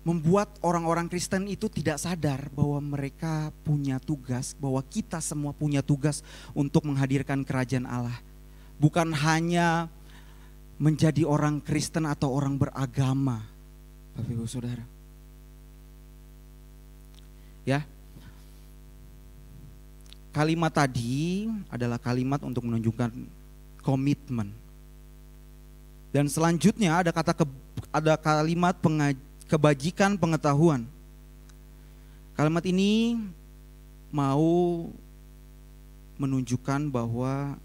membuat orang-orang Kristen itu tidak sadar bahwa mereka punya tugas, bahwa kita semua punya tugas untuk menghadirkan kerajaan Allah. Bukan hanya menjadi orang Kristen atau orang beragama, Bapak Ibu Saudara. Ya. Kalimat tadi adalah kalimat untuk menunjukkan komitmen. Dan selanjutnya ada kalimat kebajikan pengetahuan. Kalimat ini mau menunjukkan bahwa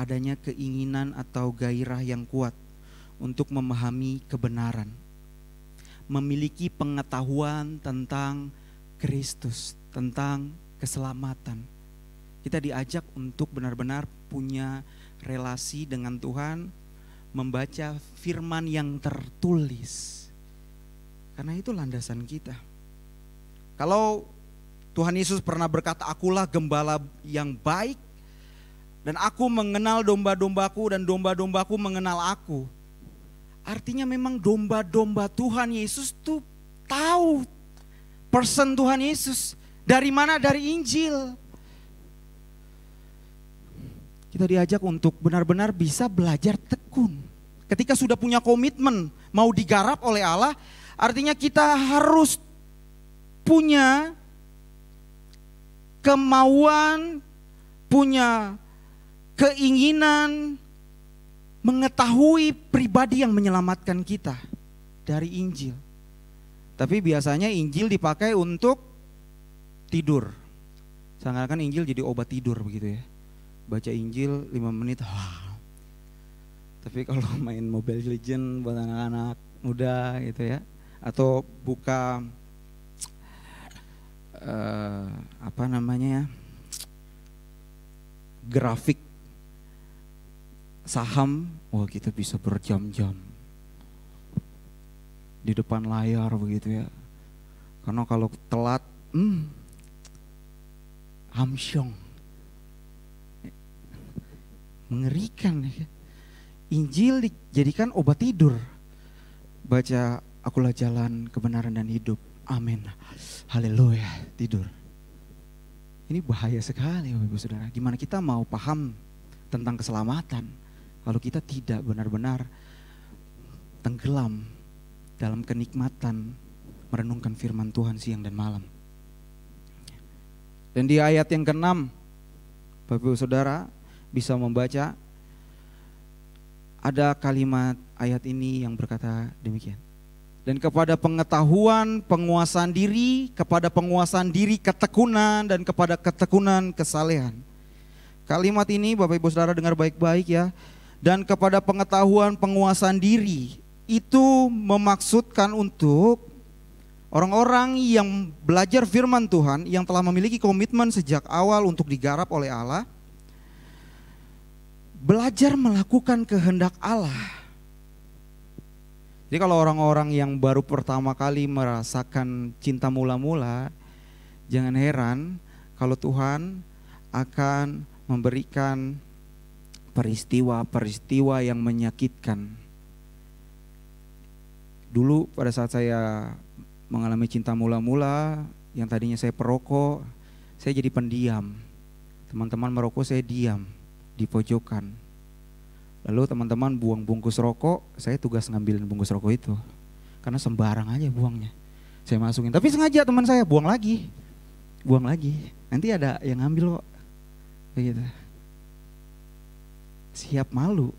adanya keinginan atau gairah yang kuat untuk memahami kebenaran, memiliki pengetahuan tentang Kristus, tentang keselamatan. Kita diajak untuk benar-benar punya relasi dengan Tuhan, membaca firman yang tertulis. Karena itu landasan kita. Kalau Tuhan Yesus pernah berkata, "Akulah gembala yang baik, dan aku mengenal domba-dombaku dan domba-dombaku mengenal aku." Artinya memang domba-domba Tuhan Yesus tuh tahu person Tuhan Yesus. Dari mana? Dari Injil. Kita diajak untuk benar-benar bisa belajar tekun. Ketika sudah punya komitmen mau digarap oleh Allah, artinya kita harus punya kemauan, punya keinginan mengetahui pribadi yang menyelamatkan kita dari Injil. Tapi biasanya Injil dipakai untuk tidur. Seakan-akan Injil jadi obat tidur begitu ya. Baca Injil 5 menit. Tapi kalau main Mobile Legends buat anak-anak muda gitu ya, atau buka grafik saham, wah kita bisa berjam-jam di depan layar begitu ya. Karena kalau telat, hamsyong. Mengerikan ya. Injil dijadikan obat tidur. Baca, "Akulah jalan, kebenaran dan hidup." Amin. Haleluya, tidur. Ini bahaya sekali Bapak Ibu Saudara. Gimana kita mau paham tentang keselamatan kalau kita tidak benar-benar tenggelam dalam kenikmatan merenungkan firman Tuhan siang dan malam. Dan di ayat yang ke-6, Bapak Ibu Saudara bisa membaca, ada kalimat ayat ini yang berkata demikian. Dan kepada pengetahuan penguasaan diri, kepada penguasaan diri ketekunan, dan kepada ketekunan kesalehan. Kalimat ini Bapak Ibu Saudara dengar baik-baik ya. Dan kepada pengetahuan penguasaan diri, itu memaksudkan untuk orang-orang yang belajar firman Tuhan, yang telah memiliki komitmen sejak awal untuk digarap oleh Allah, belajar melakukan kehendak Allah. Jadi kalau orang-orang yang baru pertama kali merasakan cinta mula-mula, jangan heran kalau Tuhan akan memberikan peristiwa-peristiwa yang menyakitkan. Dulu pada saat saya mengalami cinta mula-mula, yang tadinya saya perokok, saya jadi pendiam. Teman-teman merokok, saya diam di pojokan. Lalu teman-teman buang bungkus rokok, saya tugas ngambilin bungkus rokok itu. Karena sembarang aja buangnya. Saya masukin, tapi sengaja teman saya buang lagi. Nanti ada yang ngambil kok. Begitu. Siap malu.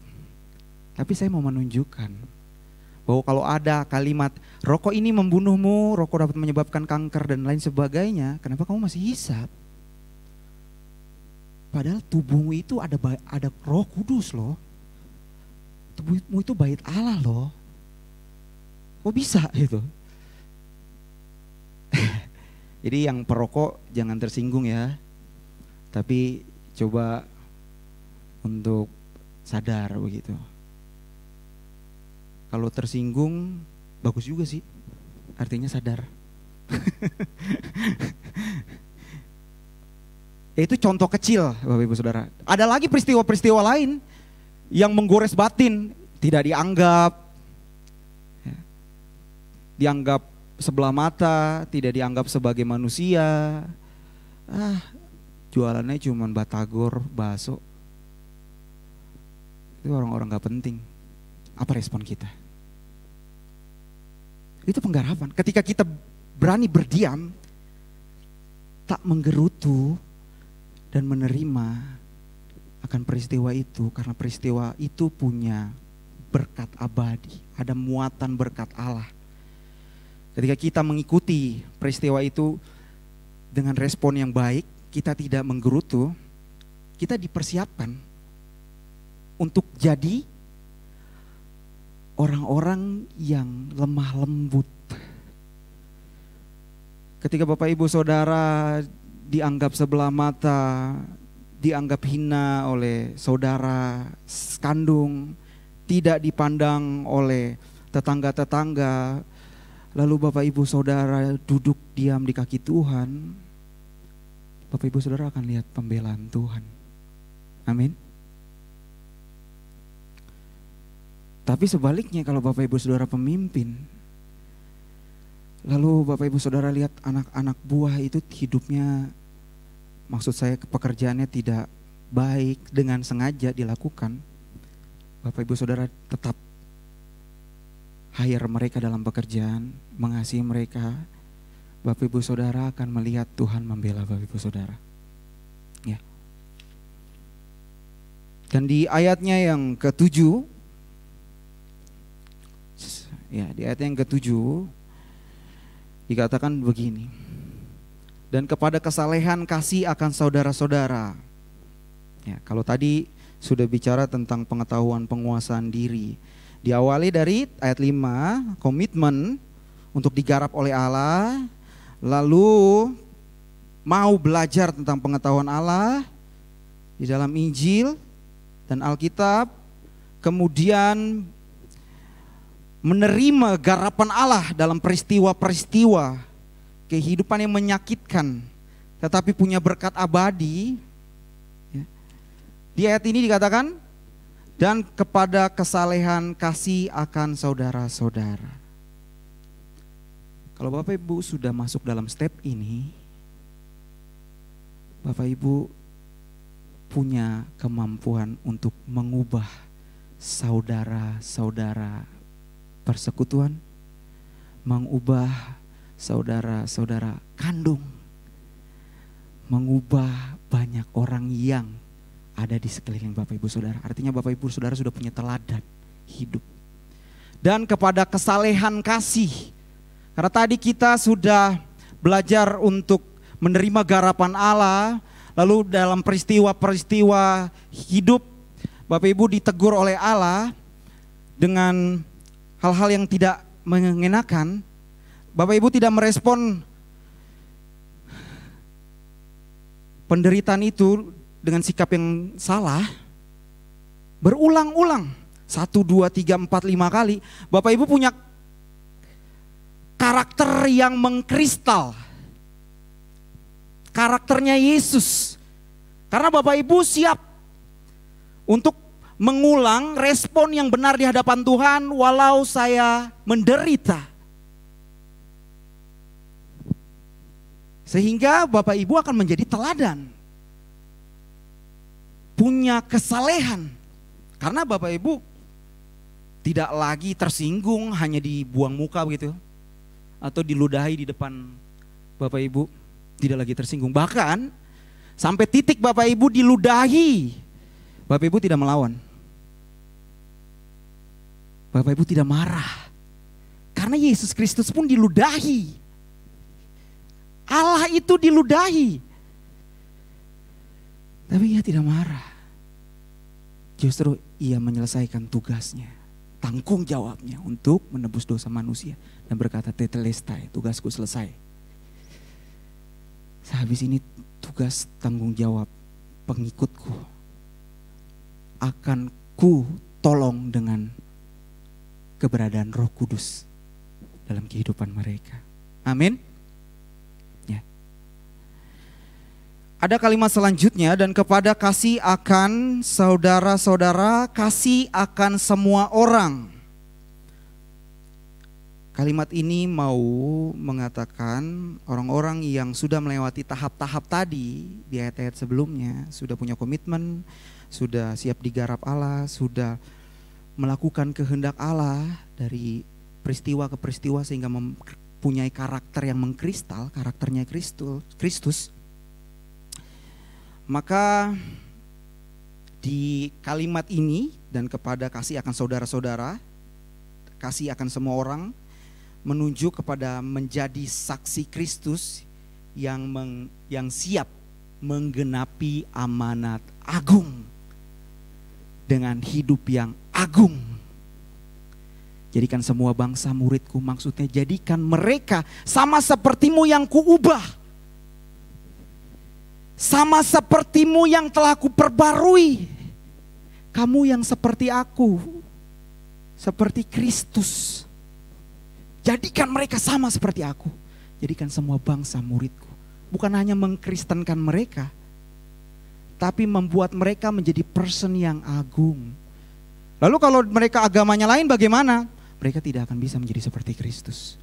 Tapi saya mau menunjukkan bahwa kalau ada kalimat rokok ini membunuhmu, rokok dapat menyebabkan kanker dan lain sebagainya, kenapa kamu masih hisap? Padahal tubuhmu itu ada Roh Kudus loh. Tubuhmu itu bait Allah loh. Kok bisa gitu? Jadi yang perokok jangan tersinggung ya. Tapi coba untuk sadar begitu. Kalau tersinggung bagus juga sih. Artinya sadar. Itu contoh kecil Bapak Ibu Saudara. Ada lagi peristiwa-peristiwa lain yang menggores batin, tidak dianggap, ya, dianggap sebelah mata, tidak dianggap sebagai manusia. Jualannya cuma batagor, bakso. Itu orang-orang gak penting. Apa respon kita? Itu penggarapan. Ketika kita berani berdiam, tak menggerutu dan menerima akan peristiwa itu, karena peristiwa itu punya berkat abadi, ada muatan berkat Allah. Ketika kita mengikuti peristiwa itu dengan respon yang baik, kita tidak menggerutu, kita dipersiapkan untuk jadi orang-orang yang lemah lembut. Ketika Bapak Ibu Saudara dianggap sebelah mata, dianggap hina oleh saudara kandung, tidak dipandang oleh tetangga-tetangga, lalu Bapak Ibu Saudara duduk diam di kaki Tuhan, Bapak Ibu Saudara akan lihat pembelaan Tuhan. Amin. Tapi sebaliknya kalau Bapak Ibu Saudara pemimpin, lalu Bapak Ibu Saudara lihat anak-anak buah itu hidupnya, maksud saya pekerjaannya tidak baik, dengan sengaja dilakukan, Bapak Ibu Saudara tetap hire mereka dalam pekerjaan, mengasihi mereka, Bapak Ibu Saudara akan melihat Tuhan membela Bapak Ibu Saudara. Ya. Dan di ayatnya yang ke-7, ya di ayat yang ke-7 dikatakan begini, dan kepada kesalehan kasih akan saudara-saudara. Ya, kalau tadi sudah bicara tentang pengetahuan penguasaan diri, diawali dari ayat 5, komitmen untuk digarap oleh Allah, lalu mau belajar tentang pengetahuan Allah di dalam Injil dan Alkitab, kemudian menerima garapan Allah dalam peristiwa-peristiwa kehidupan yang menyakitkan tetapi punya berkat abadi. Di ayat ini dikatakan, dan kepada kesalehan kasih akan saudara-saudara. Kalau Bapak Ibu sudah masuk dalam step ini, Bapak Ibu punya kemampuan untuk mengubah saudara-saudara persekutuan, mengubah saudara-saudara kandung, mengubah banyak orang yang ada di sekeliling Bapak Ibu Saudara. Artinya Bapak Ibu Saudara sudah punya teladan hidup. Dan kepada kesalehan kasih, karena tadi kita sudah belajar untuk menerima garapan Allah, lalu dalam peristiwa-peristiwa hidup Bapak Ibu ditegur oleh Allah dengan hal-hal yang tidak mengenakan, Bapak Ibu tidak merespon penderitaan itu dengan sikap yang salah, berulang-ulang 1, 2, 3, 4, 5 kali, Bapak Ibu punya karakter yang mengkristal, karakternya Yesus. Karena Bapak Ibu siap untuk mengulang respon yang benar di hadapan Tuhan walau saya menderita. Sehingga Bapak Ibu akan menjadi teladan. Punya kesalehan. Karena Bapak Ibu tidak lagi tersinggung hanya dibuang muka begitu. Atau diludahi di depan Bapak Ibu. Tidak lagi tersinggung. Bahkan sampai titik Bapak Ibu diludahi, Bapak Ibu tidak melawan. Bapak Ibu tidak marah. Karena Yesus Kristus pun diludahi. Allah itu diludahi. Tapi ia tidak marah. Justru ia menyelesaikan tugasnya, tanggung jawabnya untuk menebus dosa manusia. Dan berkata, tetelestai, tugasku selesai. Sehabis ini tugas tanggung jawab pengikutku akan ku tolong dengan keberadaan Roh Kudus dalam kehidupan mereka. Amin. Ya. Ada kalimat selanjutnya, dan kepada kasih akan saudara-saudara, kasih akan semua orang. Kalimat ini mau mengatakan orang-orang yang sudah melewati tahap-tahap tadi di ayat-ayat sebelumnya, sudah punya komitmen, sudah siap digarap Allah, sudah melakukan kehendak Allah dari peristiwa ke peristiwa sehingga mempunyai karakter yang mengkristal, karakternya Kristus. Maka di kalimat ini, dan kepada kasih akan saudara-saudara, kasih akan semua orang, menunjuk kepada menjadi saksi Kristus yang siap menggenapi amanat agung dengan hidup yang agung. Jadikan semua bangsa muridku, maksudnya jadikan mereka sama sepertimu yang kuubah. Sama sepertimu yang telah kuperbarui. Kamu yang seperti aku, seperti Kristus. Jadikan mereka sama seperti aku. Jadikan semua bangsa muridku. Bukan hanya mengkristenkan mereka, tapi membuat mereka menjadi person yang agung. Lalu kalau mereka agamanya lain bagaimana? Mereka tidak akan bisa menjadi seperti Kristus.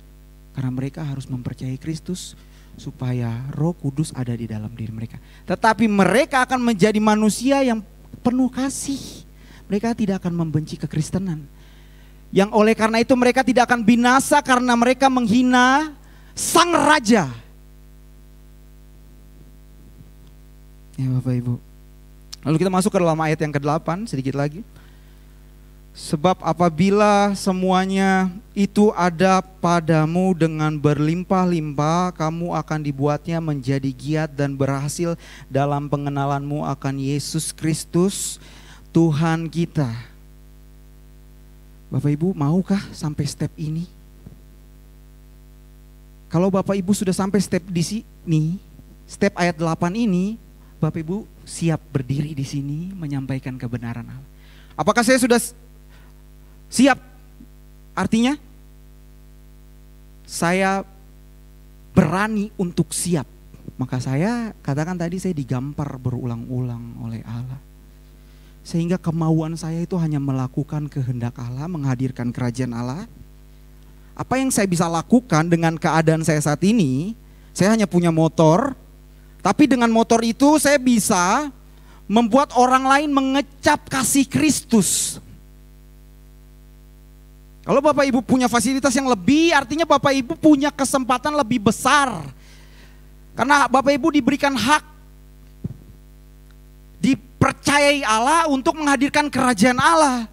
Karena mereka harus mempercayai Kristus supaya Roh Kudus ada di dalam diri mereka. Tetapi mereka akan menjadi manusia yang penuh kasih. Mereka tidak akan membenci kekristenan. Yang oleh karena itu mereka tidak akan binasa karena mereka menghina Sang Raja. Ya Bapak Ibu. Lalu kita masuk ke dalam ayat yang ke-8 sedikit lagi. Sebab apabila semuanya itu ada padamu dengan berlimpah-limpah, kamu akan dibuatnya menjadi giat dan berhasil dalam pengenalanmu akan Yesus Kristus, Tuhan kita. Bapak Ibu, maukah sampai step ini? Kalau Bapak Ibu sudah sampai step di sini, step ayat 8 ini, Bapak Ibu siap berdiri di sini menyampaikan kebenaran Allah. Apakah saya sudah siap? Artinya saya berani untuk siap. Maka saya katakan tadi saya digampar berulang-ulang oleh Allah. Sehingga kemauan saya itu hanya melakukan kehendak Allah, menghadirkan kerajaan Allah. Apa yang saya bisa lakukan dengan keadaan saya saat ini? Saya hanya punya motor, tapi dengan motor itu saya bisa membuat orang lain mengecap kasih Kristus. Kalau Bapak Ibu punya fasilitas yang lebih, artinya Bapak Ibu punya kesempatan lebih besar. Karena Bapak Ibu diberikan hak, dipercayai Allah untuk menghadirkan kerajaan Allah.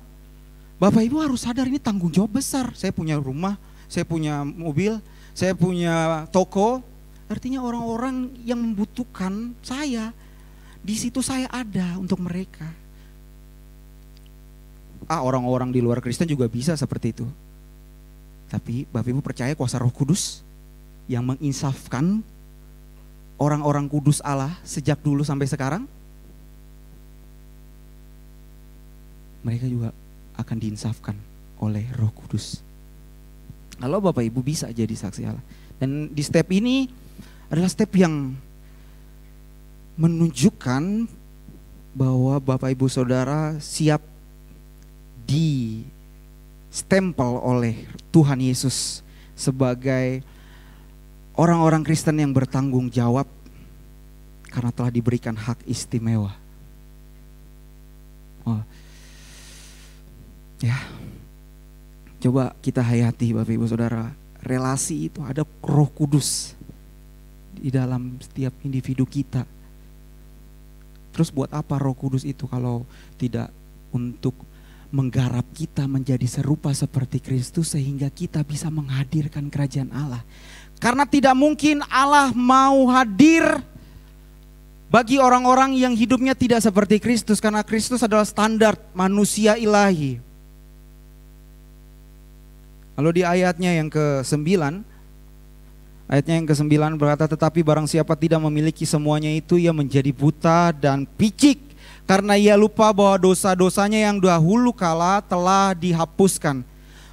Bapak Ibu harus sadar ini tanggung jawab besar. Saya punya rumah, saya punya mobil, saya punya toko. Artinya orang-orang yang membutuhkan saya, di situ saya ada untuk mereka. Orang-orang di luar Kristen juga bisa seperti itu. Tapi Bapak Ibu percaya kuasa Roh Kudus yang menginsafkan orang-orang kudus Allah sejak dulu sampai sekarang? Mereka juga akan diinsafkan oleh Roh Kudus. Kalau Bapak Ibu bisa jadi saksi Allah. Dan di step ini adalah step yang menunjukkan bahwa Bapak Ibu Saudara siap di stempel oleh Tuhan Yesus sebagai orang-orang Kristen yang bertanggung jawab karena telah diberikan hak istimewa. Ya, coba kita hayati Bapak Ibu Saudara, relasi itu ada Roh Kudus di dalam setiap individu kita. Terus buat apa Roh Kudus itu kalau tidak untuk menggarap kita menjadi serupa seperti Kristus sehingga kita bisa menghadirkan kerajaan Allah. Karena tidak mungkin Allah mau hadir bagi orang-orang yang hidupnya tidak seperti Kristus, karena Kristus adalah standar manusia ilahi. Lalu di ayatnya yang ke-9, berkata, tetapi barang siapa tidak memiliki semuanya itu, ia menjadi buta dan picik, karena ia lupa bahwa dosa-dosanya yang dahulu kala telah dihapuskan.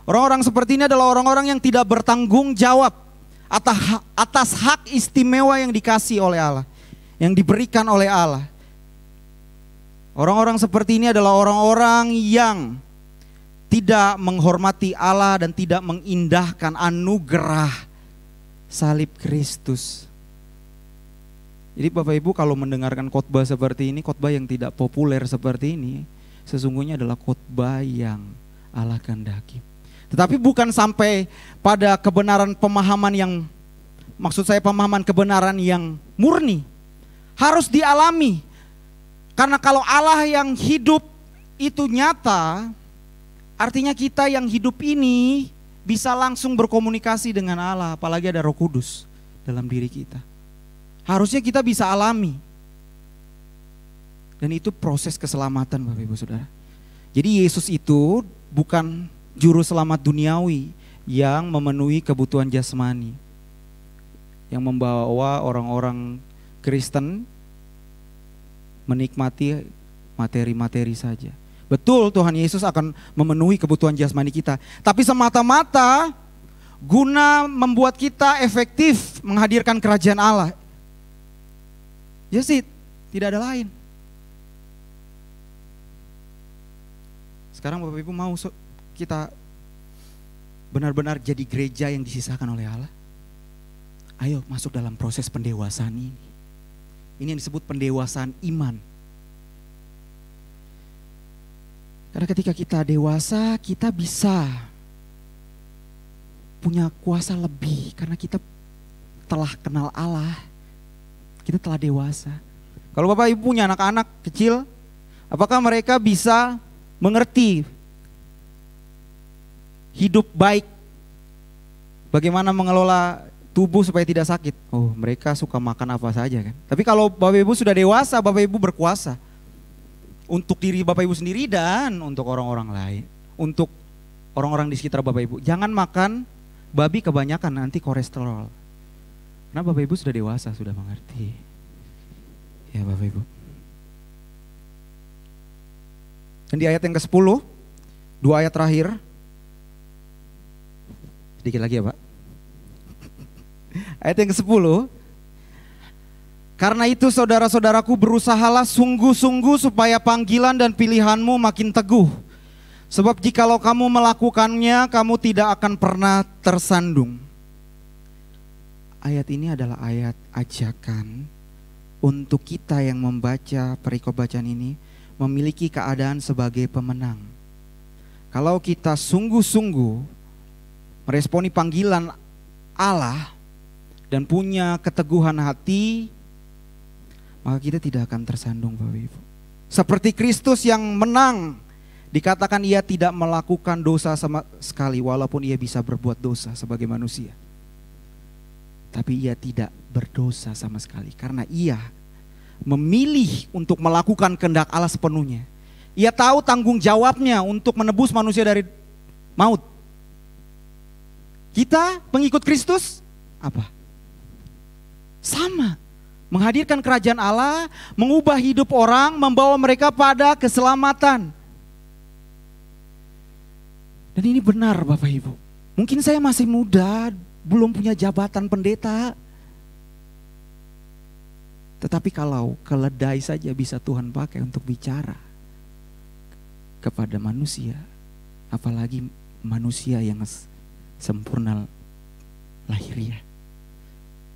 Orang-orang seperti ini adalah orang-orang yang tidak bertanggung jawab atas hak istimewa yang dikasih oleh Allah, yang diberikan oleh Allah. Orang-orang seperti ini adalah orang-orang yang tidak menghormati Allah dan tidak mengindahkan anugerah salib Kristus. Jadi Bapak Ibu kalau mendengarkan khotbah seperti ini, khotbah yang tidak populer seperti ini, sesungguhnya adalah khotbah yang Allah kehendaki. Tetapi bukan sampai pada kebenaran pemahaman yang, maksud saya pemahaman kebenaran yang murni. Harus dialami. Karena kalau Allah yang hidup itu nyata, artinya kita yang hidup ini bisa langsung berkomunikasi dengan Allah, apalagi ada Roh Kudus dalam diri kita. Harusnya kita bisa alami. Dan itu proses keselamatan Bapak Ibu Saudara. Jadi Yesus itu bukan juru selamat duniawi yang memenuhi kebutuhan jasmani, yang membawa orang-orang Kristen menikmati materi-materi saja. Betul, Tuhan Yesus akan memenuhi kebutuhan jasmani kita, tapi semata-mata guna membuat kita efektif menghadirkan kerajaan Allah. Ya sih, tidak ada lain. Sekarang Bapak Ibu mau kita benar-benar jadi gereja yang disisakan oleh Allah? Ayo masuk dalam proses pendewasaan ini. Ini yang disebut pendewasaan iman. Karena ketika kita dewasa, kita bisa punya kuasa lebih. Karena kita telah kenal Allah, kita telah dewasa. Kalau Bapak Ibu punya anak-anak kecil, apakah mereka bisa mengerti hidup baik, bagaimana mengelola tubuh supaya tidak sakit? Oh, mereka suka makan apa saja kan. Tapi kalau Bapak Ibu sudah dewasa, Bapak Ibu berkuasa untuk diri Bapak Ibu sendiri dan untuk orang-orang lain, untuk orang-orang di sekitar Bapak Ibu. Jangan makan babi kebanyakan, nanti kolesterol. Karena Bapak Ibu sudah dewasa, sudah mengerti. Ya Bapak Ibu. Dan di ayat yang ke-10, 2 ayat terakhir. Sedikit lagi ya Pak. Ayat yang ke-10. Karena itu saudara-saudaraku, berusahalah sungguh-sungguh supaya panggilan dan pilihanmu makin teguh. Sebab jikalau kamu melakukannya, kamu tidak akan pernah tersandung. Ayat ini adalah ayat ajakan untuk kita yang membaca perikop bacaan ini memiliki keadaan sebagai pemenang. Kalau kita sungguh-sungguh meresponi panggilan Allah dan punya keteguhan hati, maka kita tidak akan tersandung Bapak Ibu. Seperti Kristus yang menang, dikatakan ia tidak melakukan dosa sama sekali walaupun ia bisa berbuat dosa sebagai manusia. Tapi ia tidak berdosa sama sekali karena ia memilih untuk melakukan kehendak Allah sepenuhnya. Ia tahu tanggung jawabnya untuk menebus manusia dari maut. Kita pengikut Kristus apa? Sama. Menghadirkan kerajaan Allah, mengubah hidup orang, membawa mereka pada keselamatan. Dan ini benar Bapak Ibu. Mungkin saya masih muda, belum punya jabatan pendeta. Tetapi kalau keledai saja bisa Tuhan pakai untuk bicara kepada manusia, apalagi manusia yang sempurna lahiriah,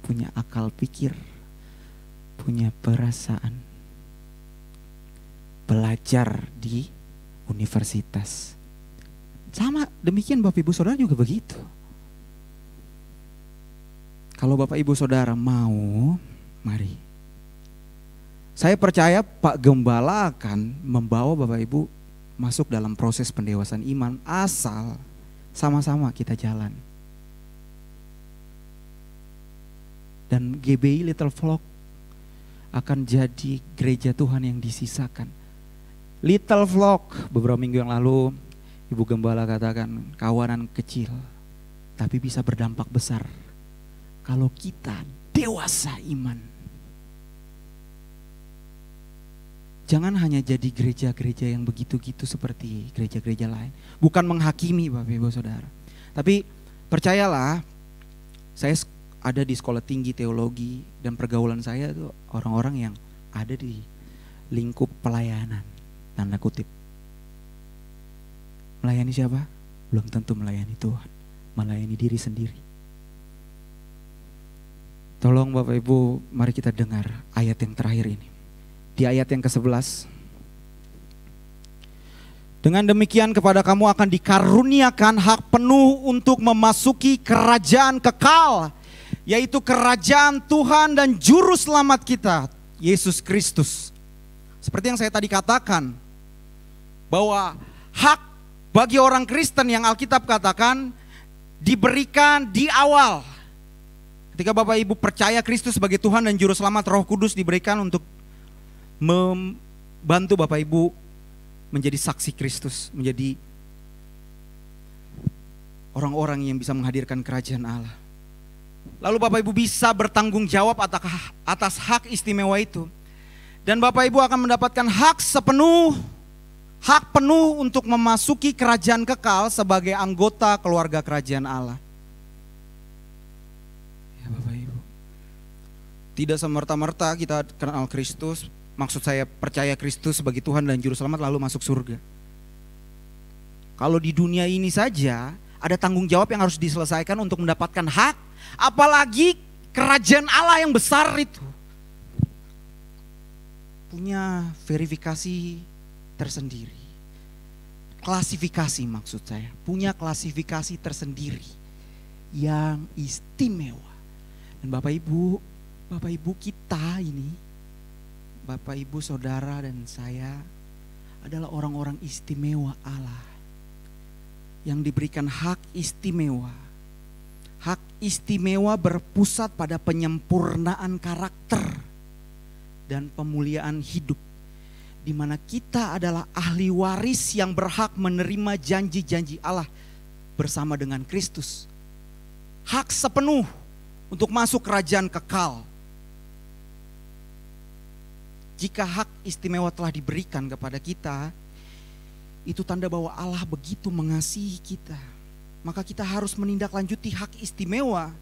punya akal pikir, punya perasaan, belajar di universitas. Sama demikian Bapak Ibu Saudara juga begitu. Kalau Bapak Ibu Saudara mau, mari. Saya percaya Pak Gembala akan membawa Bapak Ibu masuk dalam proses pendewasaan iman asal sama-sama kita jalan. Dan GBI Little Flock akan jadi gereja Tuhan yang disisakan. Little Flock beberapa minggu yang lalu Ibu Gembala katakan kawanan kecil tapi bisa berdampak besar kalau kita dewasa iman. Jangan hanya jadi gereja-gereja yang begitu-gitu seperti gereja-gereja lain. Bukan menghakimi Bapak Ibu Saudara. Tapi percayalah, saya ada di sekolah tinggi teologi dan pergaulan saya itu orang-orang yang ada di lingkup pelayanan, tanda kutip. Melayani siapa? Belum tentu melayani Tuhan, melayani diri sendiri. Tolong Bapak Ibu, mari kita dengar ayat yang terakhir ini. Di ayat yang ke-11. Dengan demikian kepada kamu akan dikaruniakan hak penuh untuk memasuki kerajaan kekal, yaitu kerajaan Tuhan dan juru selamat kita, Yesus Kristus. Seperti yang saya tadi katakan, bahwa hak bagi orang Kristen yang Alkitab katakan diberikan di awal. Ketika Bapak Ibu percaya Kristus sebagai Tuhan dan juru selamat, Roh Kudus diberikan untuk membantu Bapak Ibu menjadi saksi Kristus, menjadi orang-orang yang bisa menghadirkan kerajaan Allah. Lalu Bapak Ibu bisa bertanggung jawab atas hak istimewa itu. Dan Bapak Ibu akan mendapatkan hak penuh untuk memasuki kerajaan kekal sebagai anggota keluarga kerajaan Allah. Ya Bapak Ibu, tidak semerta-merta kita kenal Kristus, maksud saya percaya Kristus sebagai Tuhan dan Juru Selamat lalu masuk surga. Kalau di dunia ini saja ada tanggung jawab yang harus diselesaikan untuk mendapatkan hak, apalagi kerajaan Allah yang besar itu. Punya verifikasi tersendiri. Klasifikasi maksud saya. Punya klasifikasi tersendiri yang istimewa. Dan Bapak Ibu kita ini, Bapak Ibu saudara dan saya adalah orang-orang istimewa Allah. Yang diberikan hak istimewa. Hak istimewa berpusat pada penyempurnaan karakter dan pemuliaan hidup, di mana kita adalah ahli waris yang berhak menerima janji-janji Allah bersama dengan Kristus. Hak sepenuh untuk masuk kerajaan kekal. Jika hak istimewa telah diberikan kepada kita, itu tanda bahwa Allah begitu mengasihi kita. Maka kita harus menindaklanjuti hak istimewa.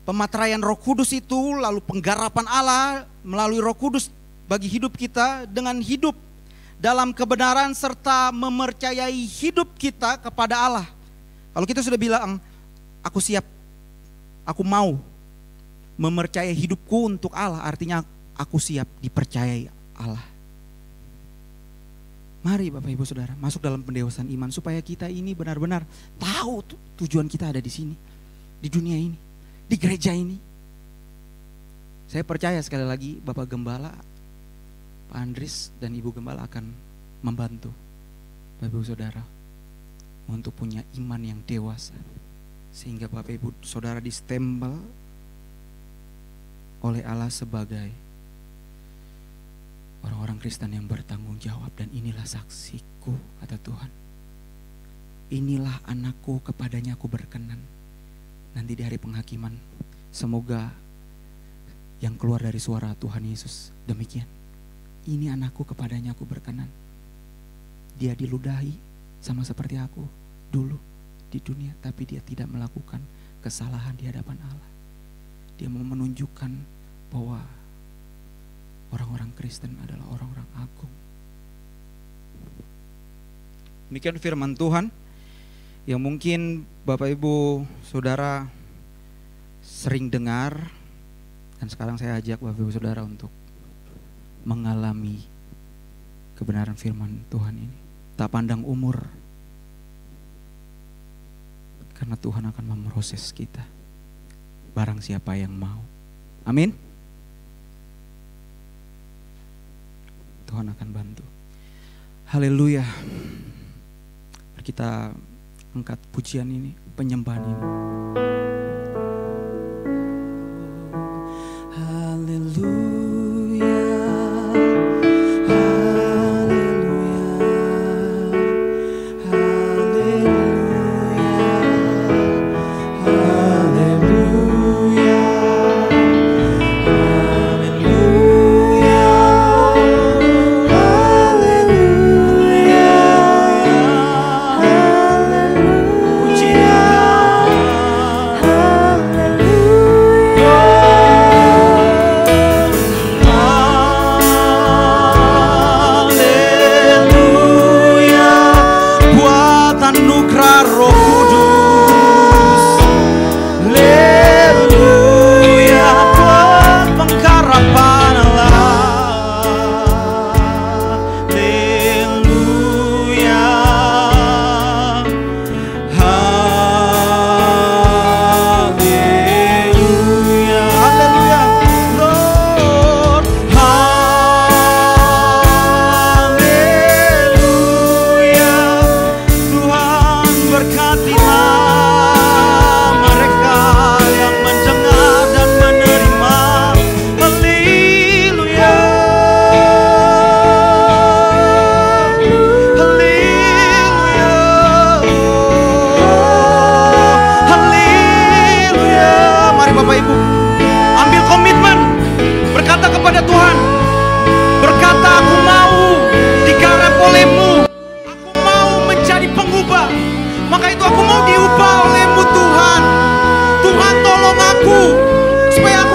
Pemateraian Roh Kudus itu, lalu penggarapan Allah melalui Roh Kudus bagi hidup kita dengan hidup dalam kebenaran serta mempercayai hidup kita kepada Allah. Kalau kita sudah bilang, aku siap, aku mau mempercayai hidupku untuk Allah, artinya aku siap dipercayai Allah. Mari Bapak Ibu Saudara masuk dalam pendewasaan iman supaya kita ini benar-benar tahu tujuan kita ada di sini, di dunia ini, di gereja ini. Saya percaya sekali lagi Bapak Gembala, Pak Andris dan Ibu Gembala akan membantu Bapak Ibu Saudara untuk punya iman yang dewasa. Sehingga Bapak Ibu Saudara distempel oleh Allah sebagai orang-orang Kristen yang bertanggung jawab. Dan inilah saksiku, kata Tuhan. Inilah anakku, kepadanya aku berkenan. Nanti di hari penghakiman, semoga yang keluar dari suara Tuhan Yesus demikian. Ini anakku, kepadanya aku berkenan. Dia diludahi sama seperti aku dulu di dunia, tapi dia tidak melakukan kesalahan di hadapan Allah. Dia mau menunjukkan bahwa orang-orang Kristen adalah orang-orang agung. Demikian firman Tuhan yang mungkin Bapak Ibu Saudara sering dengar, dan sekarang saya ajak Bapak Ibu Saudara untuk mengalami kebenaran firman Tuhan ini. Tak pandang umur, karena Tuhan akan memproses kita. Barang siapa yang mau. Amin. Tuhan akan bantu. Haleluya. Kita angkat pujian ini, penyembahan ini. Haleluya.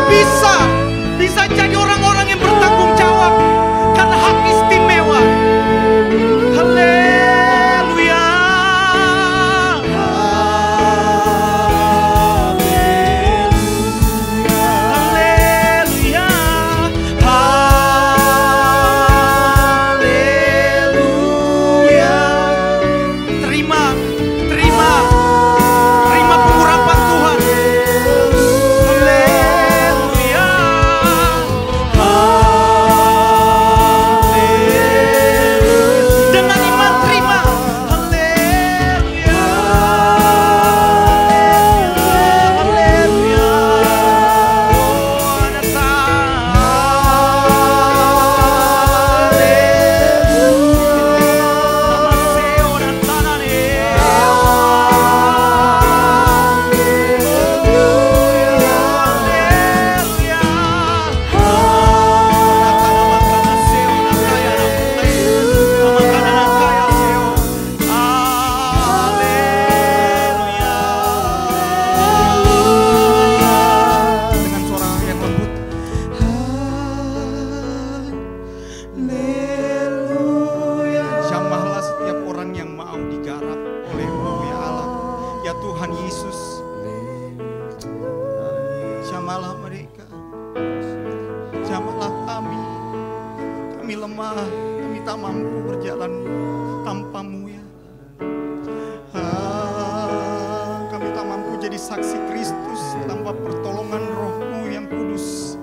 bisa jadi orang-orang yang bertanggung jawab karena hak istimewa. Haleluya. Haleluya. Haleluya. Terima pengurapan Tuhan. Haleluya. Dengan iman terima. Haleluya. Haleluya. Oh, dengan suara yang lembut. Haleluya. Jamahlah setiap orang yang mau digarap oleh-Mu ya Allah, ya Tuhan Yesus. Jamahlah mereka, jamahlah kami. Kami lemah, kami tak mampu berjalan tanpa-Mu ya. Kami tak mampu jadi saksi Kristus tanpa pertolongan Roh-Mu yang kudus.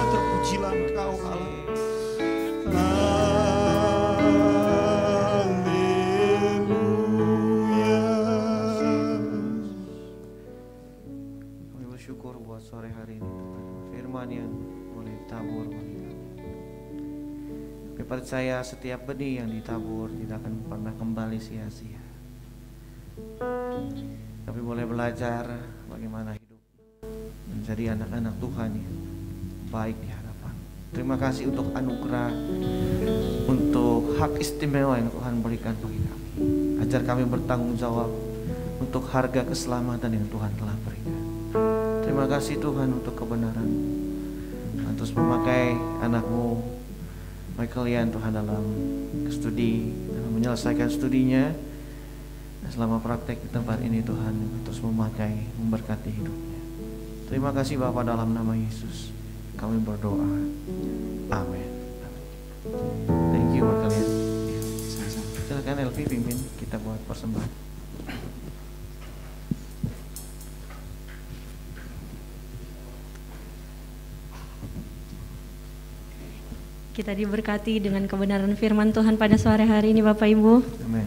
Terpujilah Engkau Allah. Kami bersyukur buat sore hari ini, firman yang boleh ditabur bagi kami. Kami percaya setiap benih yang ditabur tidak akan pernah kembali sia-sia. Kami boleh belajar bagaimana hidup menjadi anak-anak Tuhan yang baik di hadapan. Terima kasih untuk anugerah, untuk hak istimewa yang Tuhan berikan bagi kami. Ajar kami bertanggung jawab untuk harga keselamatan yang Tuhan telah berikan. Terima kasih Tuhan untuk kebenaran. Terus memakai anakmu Michaelian Tuhan dalam studi, dalam menyelesaikan studinya. Dan selama praktek di tempat ini Tuhan terus memakai, memberkati hidupnya. Terima kasih Bapa, dalam nama Yesus kami berdoa. Amin. Thank you Michaelian. Silakan Elvi pimpin kita buat persembahan. Kita diberkati dengan kebenaran firman Tuhan pada sore hari ini Bapak Ibu. Amin.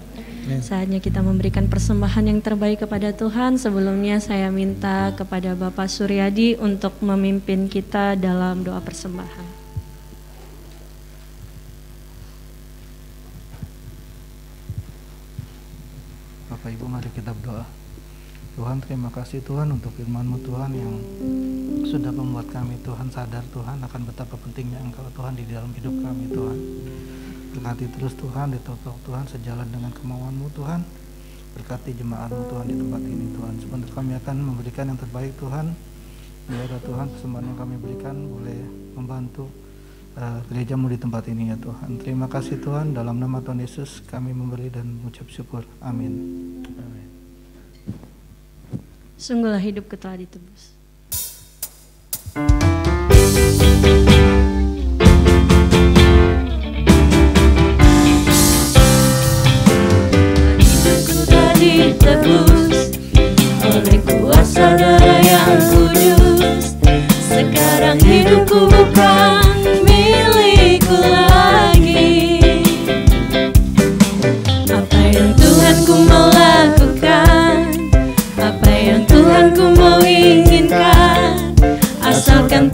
Saatnya kita memberikan persembahan yang terbaik kepada Tuhan. Sebelumnya saya minta kepada Bapak Suryadi untuk memimpin kita dalam doa persembahan. Bapak Ibu, mari kita berdoa. Tuhan, terima kasih Tuhan untuk firman-Mu Tuhan yang sudah membuat kami Tuhan sadar Tuhan akan betapa pentingnya Engkau Tuhan di dalam hidup kami Tuhan. Berkati terus Tuhan, ditutup Tuhan sejalan dengan kemauan-Mu Tuhan. Berkati jemaat-Mu Tuhan di tempat ini Tuhan. Sebentar kami akan memberikan yang terbaik Tuhan. Biarlah Tuhan persembahan yang kami berikan boleh membantu gereja-Mu di tempat ini ya Tuhan. Terima kasih Tuhan, dalam nama Tuhan Yesus kami memberi dan mengucap syukur. Amin. Amin. Sungguhlah hidupku telah ditebus. Hidupku telah ditebus oleh kuasa darah yang kudus. Sekarang hidupku bukan milikku lagi. Apa yang Tuhan ku mau lakukan, apa yang Tuhan ku mau inginkan, asalkan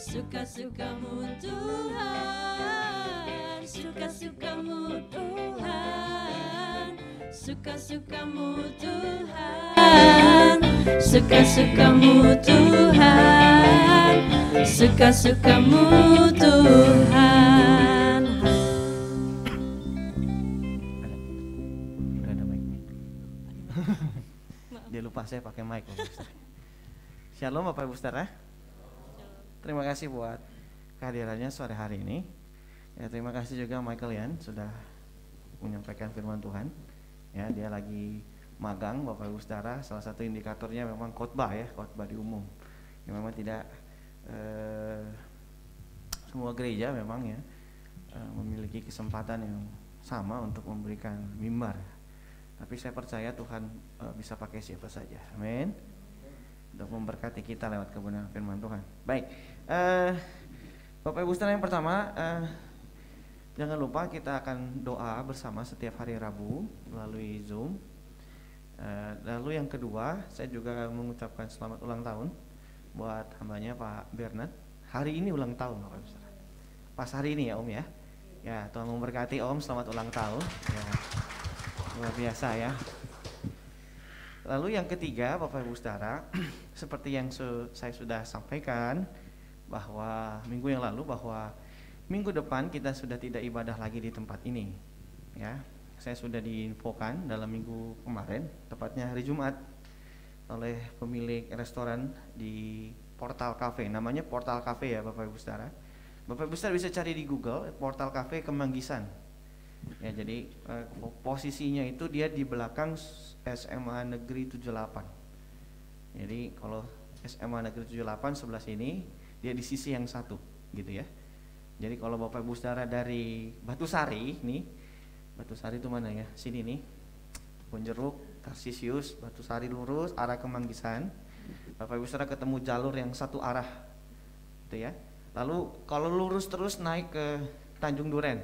suka-sukamu Tuhan, suka-sukamu Tuhan, suka-sukamu Tuhan, suka-sukamu Tuhan, suka-sukamu Tuhan. Udah ada mic-nya. Dia lupa saya pakai mic, Bapak Ibu Saudara. Shalom Bapak Ibu Saudara. Terima kasih buat kehadirannya sore hari ini. Ya, terima kasih juga Michael Yan sudah menyampaikan firman Tuhan. Ya, dia lagi magang Bapak Ibu Saudara. Salah satu indikatornya memang khotbah ya, khotbah di umum. Ya, memang tidak semua gereja memang ya memiliki kesempatan yang sama untuk memberikan mimbar. Tapi saya percaya Tuhan bisa pakai siapa saja. Amin. Untuk memberkati kita lewat kebenaran firman Tuhan. Baik, Bapak Ibu Saudara, yang pertama jangan lupa kita akan doa bersama setiap hari Rabu melalui Zoom. Lalu yang kedua, saya juga mengucapkan selamat ulang tahun buat hambanya Pak Bernard. Hari ini ulang tahun Bapak Ibu Saudara. Pas hari ini ya Om ya. Ya, Tuhan memberkati Om, selamat ulang tahun. Ya, luar biasa ya. Lalu yang ketiga Bapak Ibu Saudara, seperti yang saya sudah sampaikan bahwa minggu yang lalu, bahwa minggu depan kita sudah tidak ibadah lagi di tempat ini. Ya, saya sudah diinfokan dalam minggu kemarin, tepatnya hari Jumat, oleh pemilik restoran di Portal Cafe. Namanya Portal Cafe ya Bapak Ibu Saudara. Bapak Ibu Saudara bisa cari di Google Portal Cafe Kemanggisan. Ya, jadi posisinya itu dia di belakang SMA Negeri 78. Jadi kalau SMA Negeri 78 sebelah sini, dia di sisi yang satu gitu ya. Jadi kalau Bapak Ibu Saudara dari Batu Sari nih, Batu Sari itu mana ya? Sini nih, Bonjeruk, Tarsisius, Batu Sari lurus arah Kemanggisan. Bapak Ibu Saudara ketemu jalur yang satu arah, gitu ya. Lalu kalau lurus terus naik ke Tanjung Duren,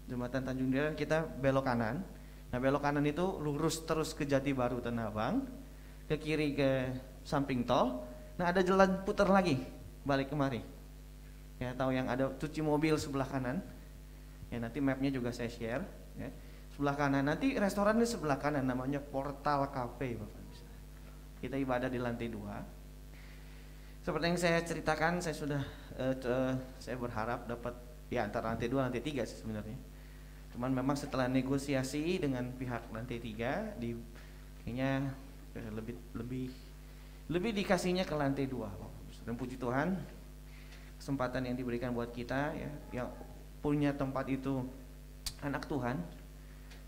Jembatan Tanjung Duren, kita belok kanan. Nah, belok kanan itu lurus terus ke Jati Baru Tanah Abang, ke kiri ke samping tol. Nah, ada jalan putar lagi balik kemari. Ya, tahu yang ada cuci mobil sebelah kanan. Ya, nanti mapnya juga saya share. Ya. Sebelah kanan, nanti restorannya sebelah kanan, namanya Portal Cafe Bapak Ibu. Kita ibadah di lantai 2. Seperti yang saya ceritakan, saya sudah saya berharap dapat ya antara lantai 2 lantai 3 sih sebenarnya. Cuman memang setelah negosiasi dengan pihak lantai 3 kayaknya lebih dikasihnya ke lantai 2. Dan puji Tuhan, kesempatan yang diberikan buat kita ya, yang punya tempat itu anak Tuhan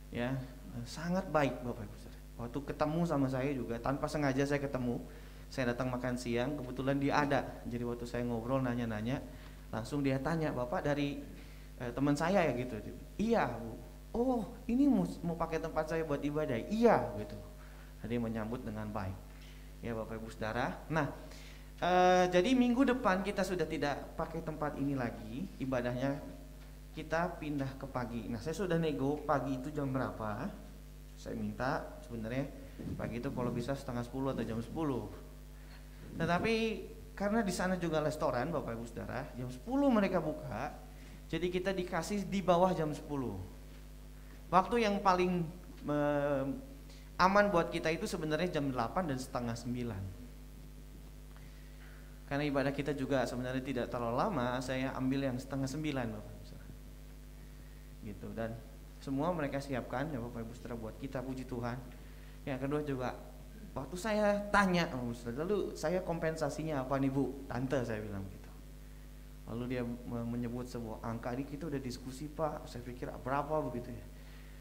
ya, sangat baik Bapak Ibu. Waktu ketemu sama saya juga tanpa sengaja saya ketemu, saya datang makan siang, kebetulan dia ada. Jadi waktu saya ngobrol nanya-nanya, langsung dia tanya, "Bapak dari teman saya ya?" gitu. "Iya, Bu." "Oh, ini mau pakai tempat saya buat ibadah?" "Iya," gitu. Jadi menyambut dengan baik. Ya Bapak Ibu Saudara. Nah, jadi minggu depan kita sudah tidak pakai tempat ini lagi, ibadahnya kita pindah ke pagi. Nah, saya sudah nego pagi itu jam berapa. Saya minta sebenarnya pagi itu kalau bisa setengah 10 atau jam 10. Tetapi karena di sana juga restoran Bapak Ibu Saudara, jam 10 mereka buka. Jadi kita dikasih di bawah jam 10. Waktu yang paling aman buat kita itu sebenarnya jam 8 dan setengah 9. Karena ibadah kita juga sebenarnya tidak terlalu lama, saya ambil yang setengah 9 Bapak Ibu Saudara. Gitu, dan semua mereka siapkan ya Bapak Ibu Saudara buat kita, puji Tuhan. Yang kedua juga waktu saya tanya, lalu saya kompensasinya apa nih Bu? Tante, saya bilang gitu. Lalu dia menyebut sebuah angka, ini kita udah diskusi Pak, saya pikir berapa begitu ya.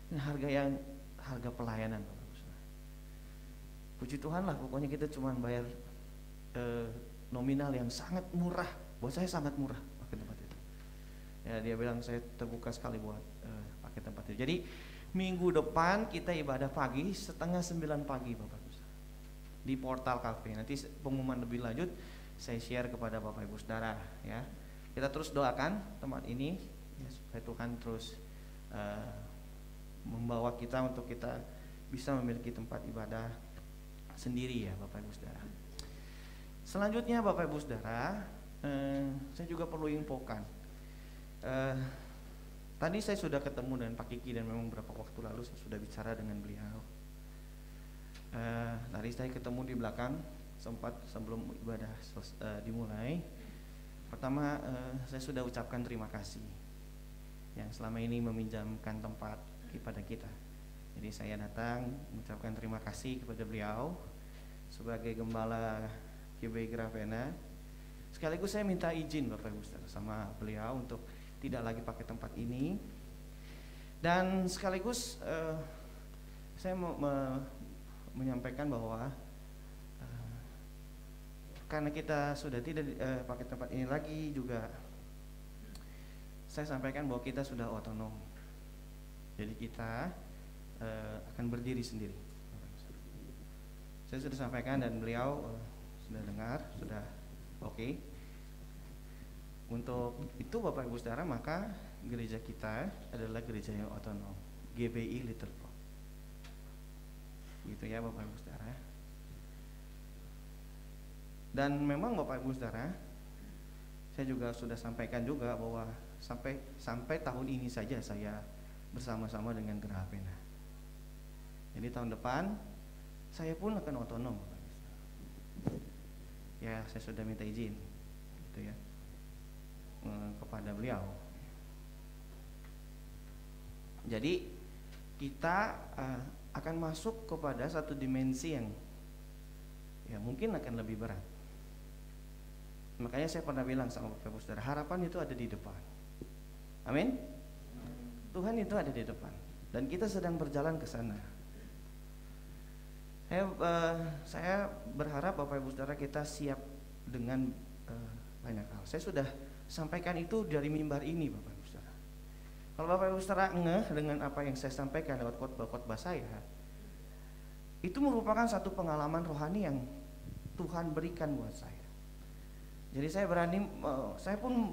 Ini harga pelayanan Bapak Ibu Saudara. Puji Tuhan lah, pokoknya kita cuma bayar nominal yang sangat murah. Buat saya sangat murah pakai tempat itu. Ya, dia bilang saya terbuka sekali buat pakai tempat itu. Jadi minggu depan kita ibadah pagi setengah 9 pagi Bapak Ibu Saudara, di Portal Cafe. Nanti pengumuman lebih lanjut saya share kepada Bapak Ibu Saudara ya. Kita terus doakan tempat ini ya, supaya Tuhan terus membawa kita untuk kita bisa memiliki tempat ibadah sendiri ya Bapak Ibu Saudara. Selanjutnya Bapak Ibu Saudara, saya juga perlu infokan. Tadi saya sudah ketemu dengan Pak Kiki dan memang beberapa waktu lalu saya sudah bicara dengan beliau. Tadi saya ketemu di belakang sempat sebelum ibadah dimulai. Pertama, saya sudah ucapkan terima kasih yang selama ini meminjamkan tempat kepada kita. Jadi saya datang mengucapkan terima kasih kepada beliau sebagai gembala GBI Gravena. Sekaligus saya minta izin Bapak Ibu Saudara sama beliau untuk tidak lagi pakai tempat ini. Dan sekaligus saya mau menyampaikan bahwa karena kita sudah tidak pakai tempat ini lagi, juga saya sampaikan bahwa kita sudah otonom. Jadi kita akan berdiri sendiri. Saya sudah sampaikan dan beliau sudah dengar, sudah oke. Untuk itu Bapak Ibu Saudara, maka gereja kita adalah gereja yang otonom, GBI Little Rock. Gitu ya Bapak Ibu Saudara. Dan memang Bapak Ibu Saudara, saya juga sudah sampaikan juga bahwa sampai tahun ini saja saya bersama-sama dengan Gravena. Jadi tahun depan saya pun akan otonom. Ya, saya sudah minta izin gitu ya kepada beliau. Jadi kita akan masuk kepada satu dimensi yang ya mungkin akan lebih berat. Makanya saya pernah bilang sama Bapak Ibu Saudara, harapan itu ada di depan. Amin. Tuhan itu ada di depan dan kita sedang berjalan ke sana. Saya berharap Bapak Ibu Saudara kita siap dengan banyak hal. Saya sudah sampaikan itu dari mimbar ini Bapak Ibu Saudara. Kalau Bapak Ibu Saudara ngeh dengan apa yang saya sampaikan lewat khotbah saya, itu merupakan satu pengalaman rohani yang Tuhan berikan buat saya. Jadi saya berani, saya pun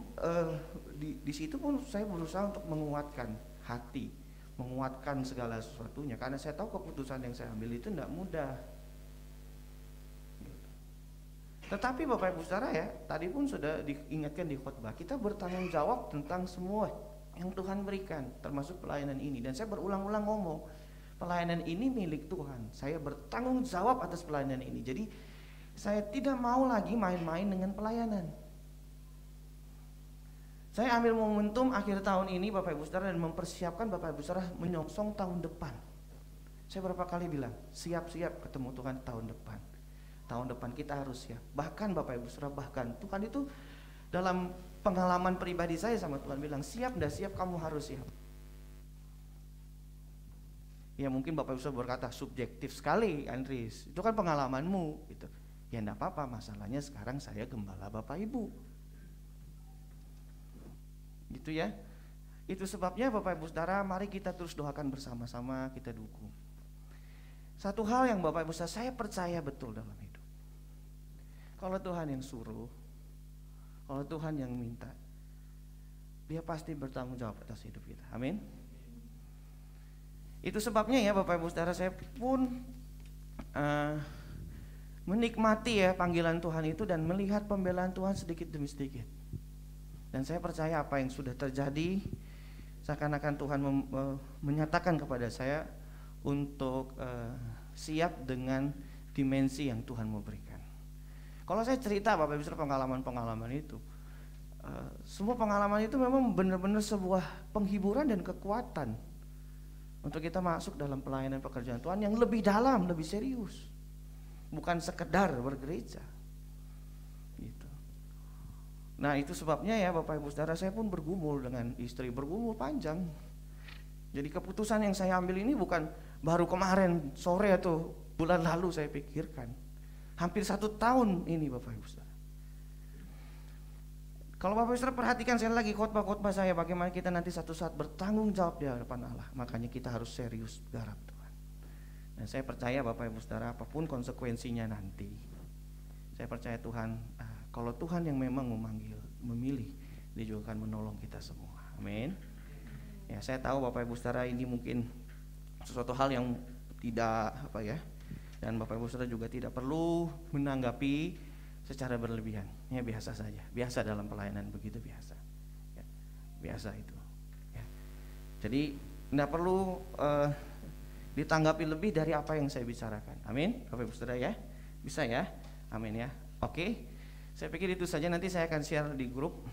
di situ pun saya berusaha untuk menguatkan hati, menguatkan segala sesuatunya, karena saya tahu keputusan yang saya ambil itu tidak mudah. Tetapi Bapak Ibu Saudara ya, tadi pun sudah diingatkan di khotbah, kita bertanggung jawab tentang semua yang Tuhan berikan, termasuk pelayanan ini. Dan saya berulang-ulang ngomong, pelayanan ini milik Tuhan. Saya bertanggung jawab atas pelayanan ini. Jadi saya tidak mau lagi main-main dengan pelayanan. Saya ambil momentum akhir tahun ini Bapak Ibu Saudara dan mempersiapkan Bapak Ibu Saudara menyongsong tahun depan. Saya berapa kali bilang, siap-siap ketemu Tuhan tahun depan. Tahun depan kita harus siap. Bahkan Bapak Ibu Saudara, bahkan Tuhan itu dalam pengalaman pribadi saya sama Tuhan bilang, siap ndak siap kamu harus siap. Ya mungkin Bapak Ibu Saudara berkata subjektif sekali Andris, itu kan pengalamanmu gitu. Ya enggak apa-apa, masalahnya sekarang saya gembala Bapak Ibu. Gitu ya. Itu sebabnya Bapak Ibu Saudara, mari kita terus doakan bersama-sama, kita dukung. Satu hal yang Bapak Ibu Saudara saya percaya betul dalam hidup. Kalau Tuhan yang suruh, kalau Tuhan yang minta, Dia pasti bertanggung jawab atas hidup kita. Amin. Itu sebabnya ya Bapak Ibu Saudara, saya pun menikmati ya panggilan Tuhan itu dan melihat pembelaan Tuhan sedikit demi sedikit. Dan saya percaya apa yang sudah terjadi, seakan-akan Tuhan menyatakan kepada saya untuk siap dengan dimensi yang Tuhan mau berikan. Kalau saya cerita Bapak Ibu Saudara pengalaman-pengalaman itu, semua pengalaman itu memang benar-benar sebuah penghiburan dan kekuatan untuk kita masuk dalam pelayanan pekerjaan Tuhan yang lebih dalam, lebih serius, bukan sekedar bergereja. Gitu. Nah itu sebabnya ya Bapak Ibu Saudara, saya pun bergumul dengan istri, bergumul panjang. Jadi keputusan yang saya ambil ini bukan baru kemarin sore atau bulan lalu saya pikirkan. Hampir 1 tahun ini Bapak Ibu Saudara. Kalau Bapak Ibu Saudara perhatikan sekali lagi khotbah-khotbah saya, bagaimana kita nanti satu saat bertanggung jawab di hadapan Allah. Makanya kita harus serius garap Tuhan. Dan saya percaya Bapak Ibu Saudara, apapun konsekuensinya nanti, saya percaya Tuhan, kalau Tuhan yang memang memanggil, memilih, Dia juga akan menolong kita semua. Amin. Ya, saya tahu Bapak Ibu Saudara ini mungkin sesuatu hal yang tidak dan Bapak Ibu Saudara juga tidak perlu menanggapi secara berlebihan. Ya biasa saja. Biasa dalam pelayanan begitu biasa. Ya, biasa itu. Ya. Jadi tidak perlu ditanggapi lebih dari apa yang saya bicarakan. Amin. Bapak Ibu Saudara ya. Bisa ya? Amin ya. Oke. Saya pikir itu saja, nanti saya akan share di grup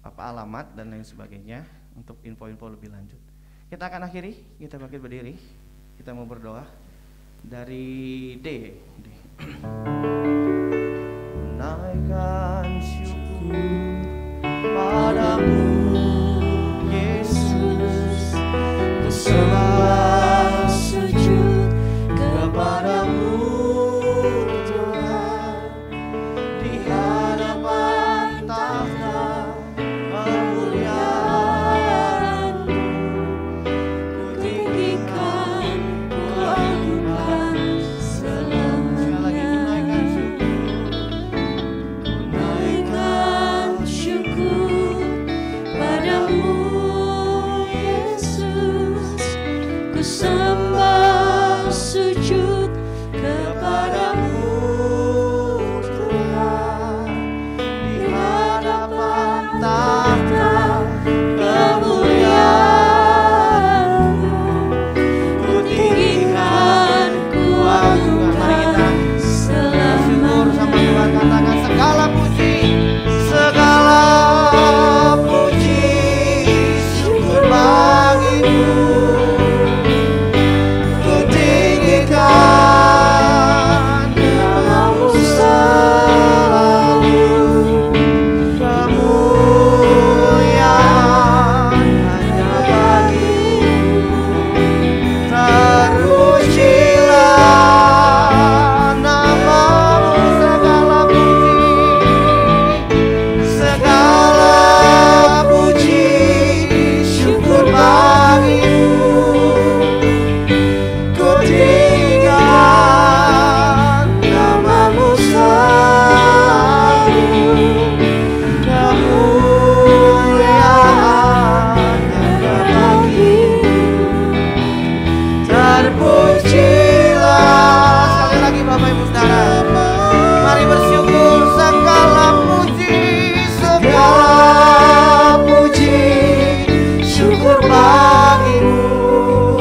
alamat dan lain sebagainya untuk info-info lebih lanjut. Kita akan akhiri, kita bangkit berdiri. Kita mau berdoa dari D. Naikkan syukur padamu Yesus, ku sembah sujud kepadamu Tuhan, di hadapan tahta kemuliaan-Mu, ku tinggikan, ku agungkan selamanya. Ku naikkan syukur padamu Yesus, ku sembah sujud kepadamu Tuhan, di hadapan tahta kemuliaan-Mu, ku tinggikan, ku agungkan selamanya. Sama Tuhan katakan segala puji, segala puji, syukur bagimu. Ku tinggikan namamu selalu, kemuliaan hanya bagimu. Terpujilah namamu, segala puji, syukur bagimu. Ku tinggikan namamu selalu, kemuliaan hanya bagimu. Terpujilah, sekali lagi Bapak Ibu Saudara, mari bersyukur. Segala puji, syukur bagimu.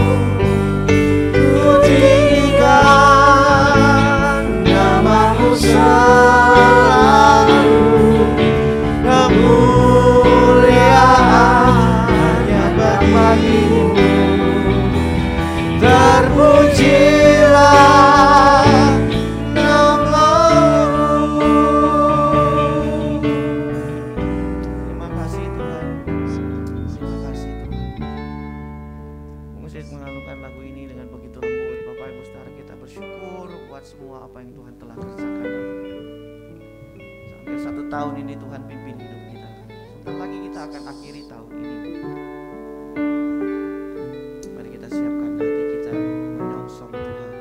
Ku tinggikan namamu selalu, kemuliaan hanya bagimu. Terpujilah namamu. Terima kasih Tuhan. Terima kasih Tuhan. Musik mengalukan lagu ini dengan begitu lembut. Bapak Ibu Saudara, kita bersyukur buat semua apa yang Tuhan telah kerjakan dalam hidup. Sampai 1 tahun ini Tuhan pimpin hidup kita. Sebentar lagi kita akan akhiri tahun ini. Mari kita siapkan hati kita menyongsong Tuhan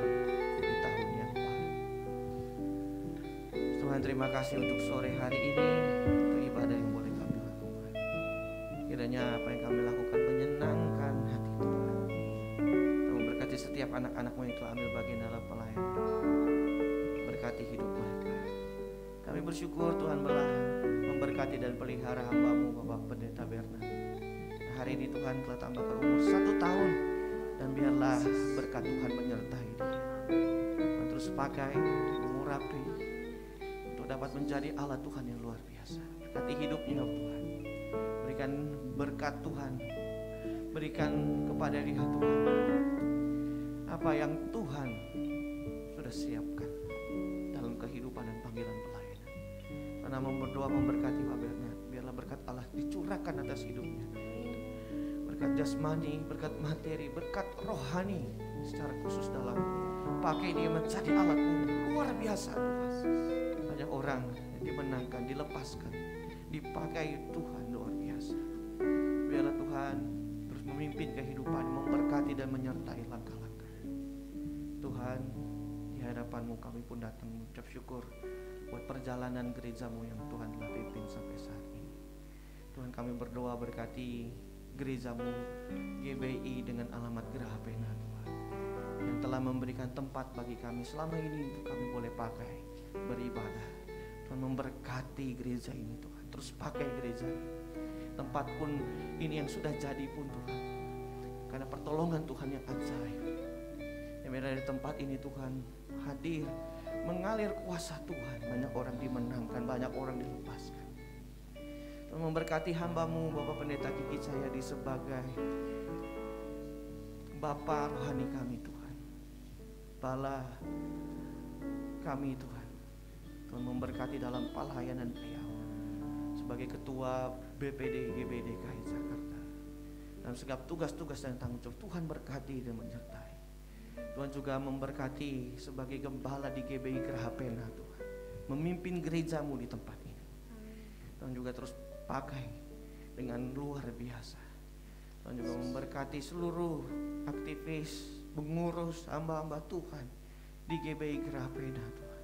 di tahun yang baru. Tuhan, terima kasih untuk sore hari ini, untuk ibadah yang boleh kami lakukan. Kiranya apa yang kami lakukan menyenangkan hati Tuhan. Tuhan memberkati setiap anak-anak-Mu yang telah ambil bagian dalam pelayanan. Berkati hidup mereka. Kami bersyukur Tuhan telah memberkati dan pelihara hamba-Mu Bapak Pendeta Bernard. Hari ini Tuhan telah tambahkan umur 1 tahun, dan biarlah berkat Tuhan menyertai dia. Tuhan terus pakai, mengurapi untuk dapat menjadi alat Tuhan yang luar biasa. Berkati hidupnya Tuhan. Berikan berkat Tuhan. Berikan kepada dia Tuhan apa yang Tuhan sudah siapkan dalam kehidupan dan panggilan pelayanan. Karena berdoa memberkati Pak Bernard, biarlah berkat Allah dicurahkan atas hidupnya. Berkat jasmani, berkat materi, berkat rohani secara khusus dalam pakai dia menjadi alat-Mu luar biasa Tuhan. Banyak orang yang dimenangkan, dilepaskan, dipakai Tuhan luar biasa. Biarlah Tuhan terus memimpin kehidupan, memberkati dan menyertai langkah-langkah. Tuhan, di hadapan-Mu kami pun datang mengucap syukur buat perjalanan gereja-Mu yang Tuhan telah pimpin sampai saat ini. Tuhan, kami berdoa berkati gereja-Mu GBI dengan alamat Geraha Pena Tuhan, yang telah memberikan tempat bagi kami selama ini untuk kami boleh pakai beribadah. Tuhan memberkati gereja ini Tuhan. Terus pakai gereja ini. Tempat pun ini yang sudah jadi pun Tuhan. Karena pertolongan Tuhan yang ajaib. Yang dari tempat ini Tuhan hadir, mengalir kuasa Tuhan. Banyak orang dimenangkan, banyak orang dilepaskan. Tuhan memberkati hamba-Mu Bapak Pendeta Kiki Cahyadi sebagai Bapa rohani kami Tuhan, Bala kami Tuhan. Tuhan memberkati dalam pelayanan beliau sebagai Ketua BPD GBI DKI Jakarta. Dalam segala tugas-tugas dan tanggung jawab Tuhan berkati dan menyertai. Tuhan juga memberkati sebagai Gembala di GBI Geraha Pena Tuhan, memimpin gereja-Mu di tempat ini. Tuhan juga terus pakai dengan luar biasa. Tuhan juga memberkati seluruh aktivis, pengurus, hamba-hamba Tuhan di GBI Geraha Pena Tuhan.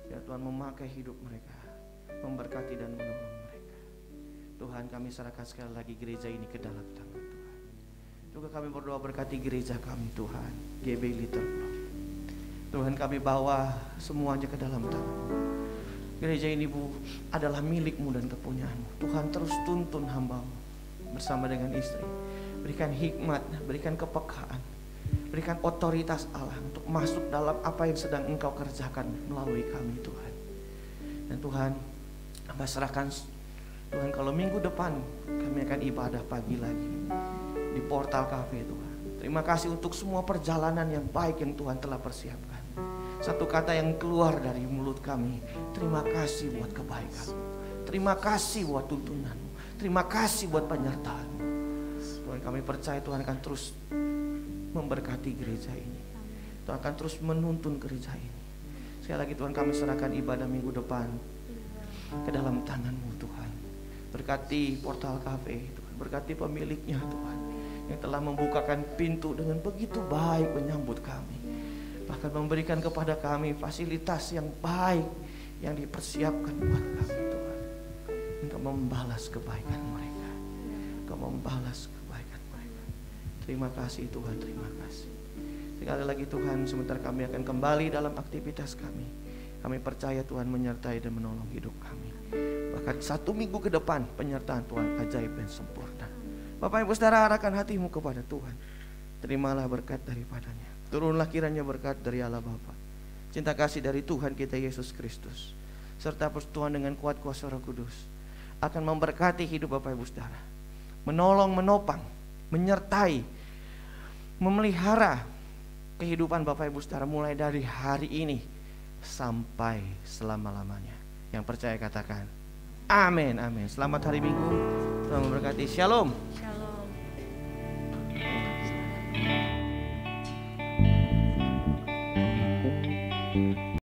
Biar Tuhan memakai hidup mereka, memberkati dan menolong mereka. Tuhan, kami serahkan sekali lagi gereja ini ke dalam tangan Tuhan. Juga kami berdoa berkati gereja kami Tuhan, GBI Little Flock. Tuhan, kami bawa semuanya ke dalam tangan. Gereja ini adalah milik-Mu dan kepunyaan-Mu. Tuhan, terus tuntun hamba-Mu bersama dengan istri. Berikan hikmat, berikan kepekaan, berikan otoritas Allah untuk masuk dalam apa yang sedang Engkau kerjakan melalui kami Tuhan. Dan Tuhan, hamba serahkan Tuhan, kalau minggu depan kami akan ibadah pagi lagi di Portal Cafe Tuhan. Terima kasih untuk semua perjalanan yang baik yang Tuhan telah persiapkan. Satu kata yang keluar dari mulut kami, terima kasih buat kebaikan, terima kasih buat tuntunan, terima kasih buat penyertaan. Tuhan, kami percaya Tuhan akan terus memberkati gereja ini. Tuhan akan terus menuntun gereja ini. Sekali lagi Tuhan, kami serahkan ibadah minggu depan ke dalam tangan-Mu Tuhan. Berkati Portal Cafe Tuhan, berkati pemiliknya Tuhan, yang telah membukakan pintu dengan begitu baik menyambut kami. Bahkan memberikan kepada kami fasilitas yang baik yang dipersiapkan buat kami Tuhan. Engkau membalas kebaikan mereka, Engkau membalas kebaikan mereka. Terima kasih Tuhan, terima kasih. Sekali lagi Tuhan, sebentar kami akan kembali dalam aktivitas kami. Kami percaya Tuhan menyertai dan menolong hidup kami. Bahkan 1 minggu ke depan penyertaan Tuhan ajaib dan sempurna. Bapak Ibu Saudara, arahkan hatimu kepada Tuhan. Terimalah berkat daripadanya. Turunlah kiranya berkat dari Allah Bapa, cinta kasih dari Tuhan kita Yesus Kristus, serta persekutuan dengan kuat kuasa Roh Kudus akan memberkati hidup Bapak Ibu Saudara, menolong, menopang, menyertai, memelihara kehidupan Bapak Ibu Saudara mulai dari hari ini sampai selama-lamanya. Yang percaya katakan amin, amin. Selamat hari Minggu, Tuhan memberkati. Shalom. Shalom.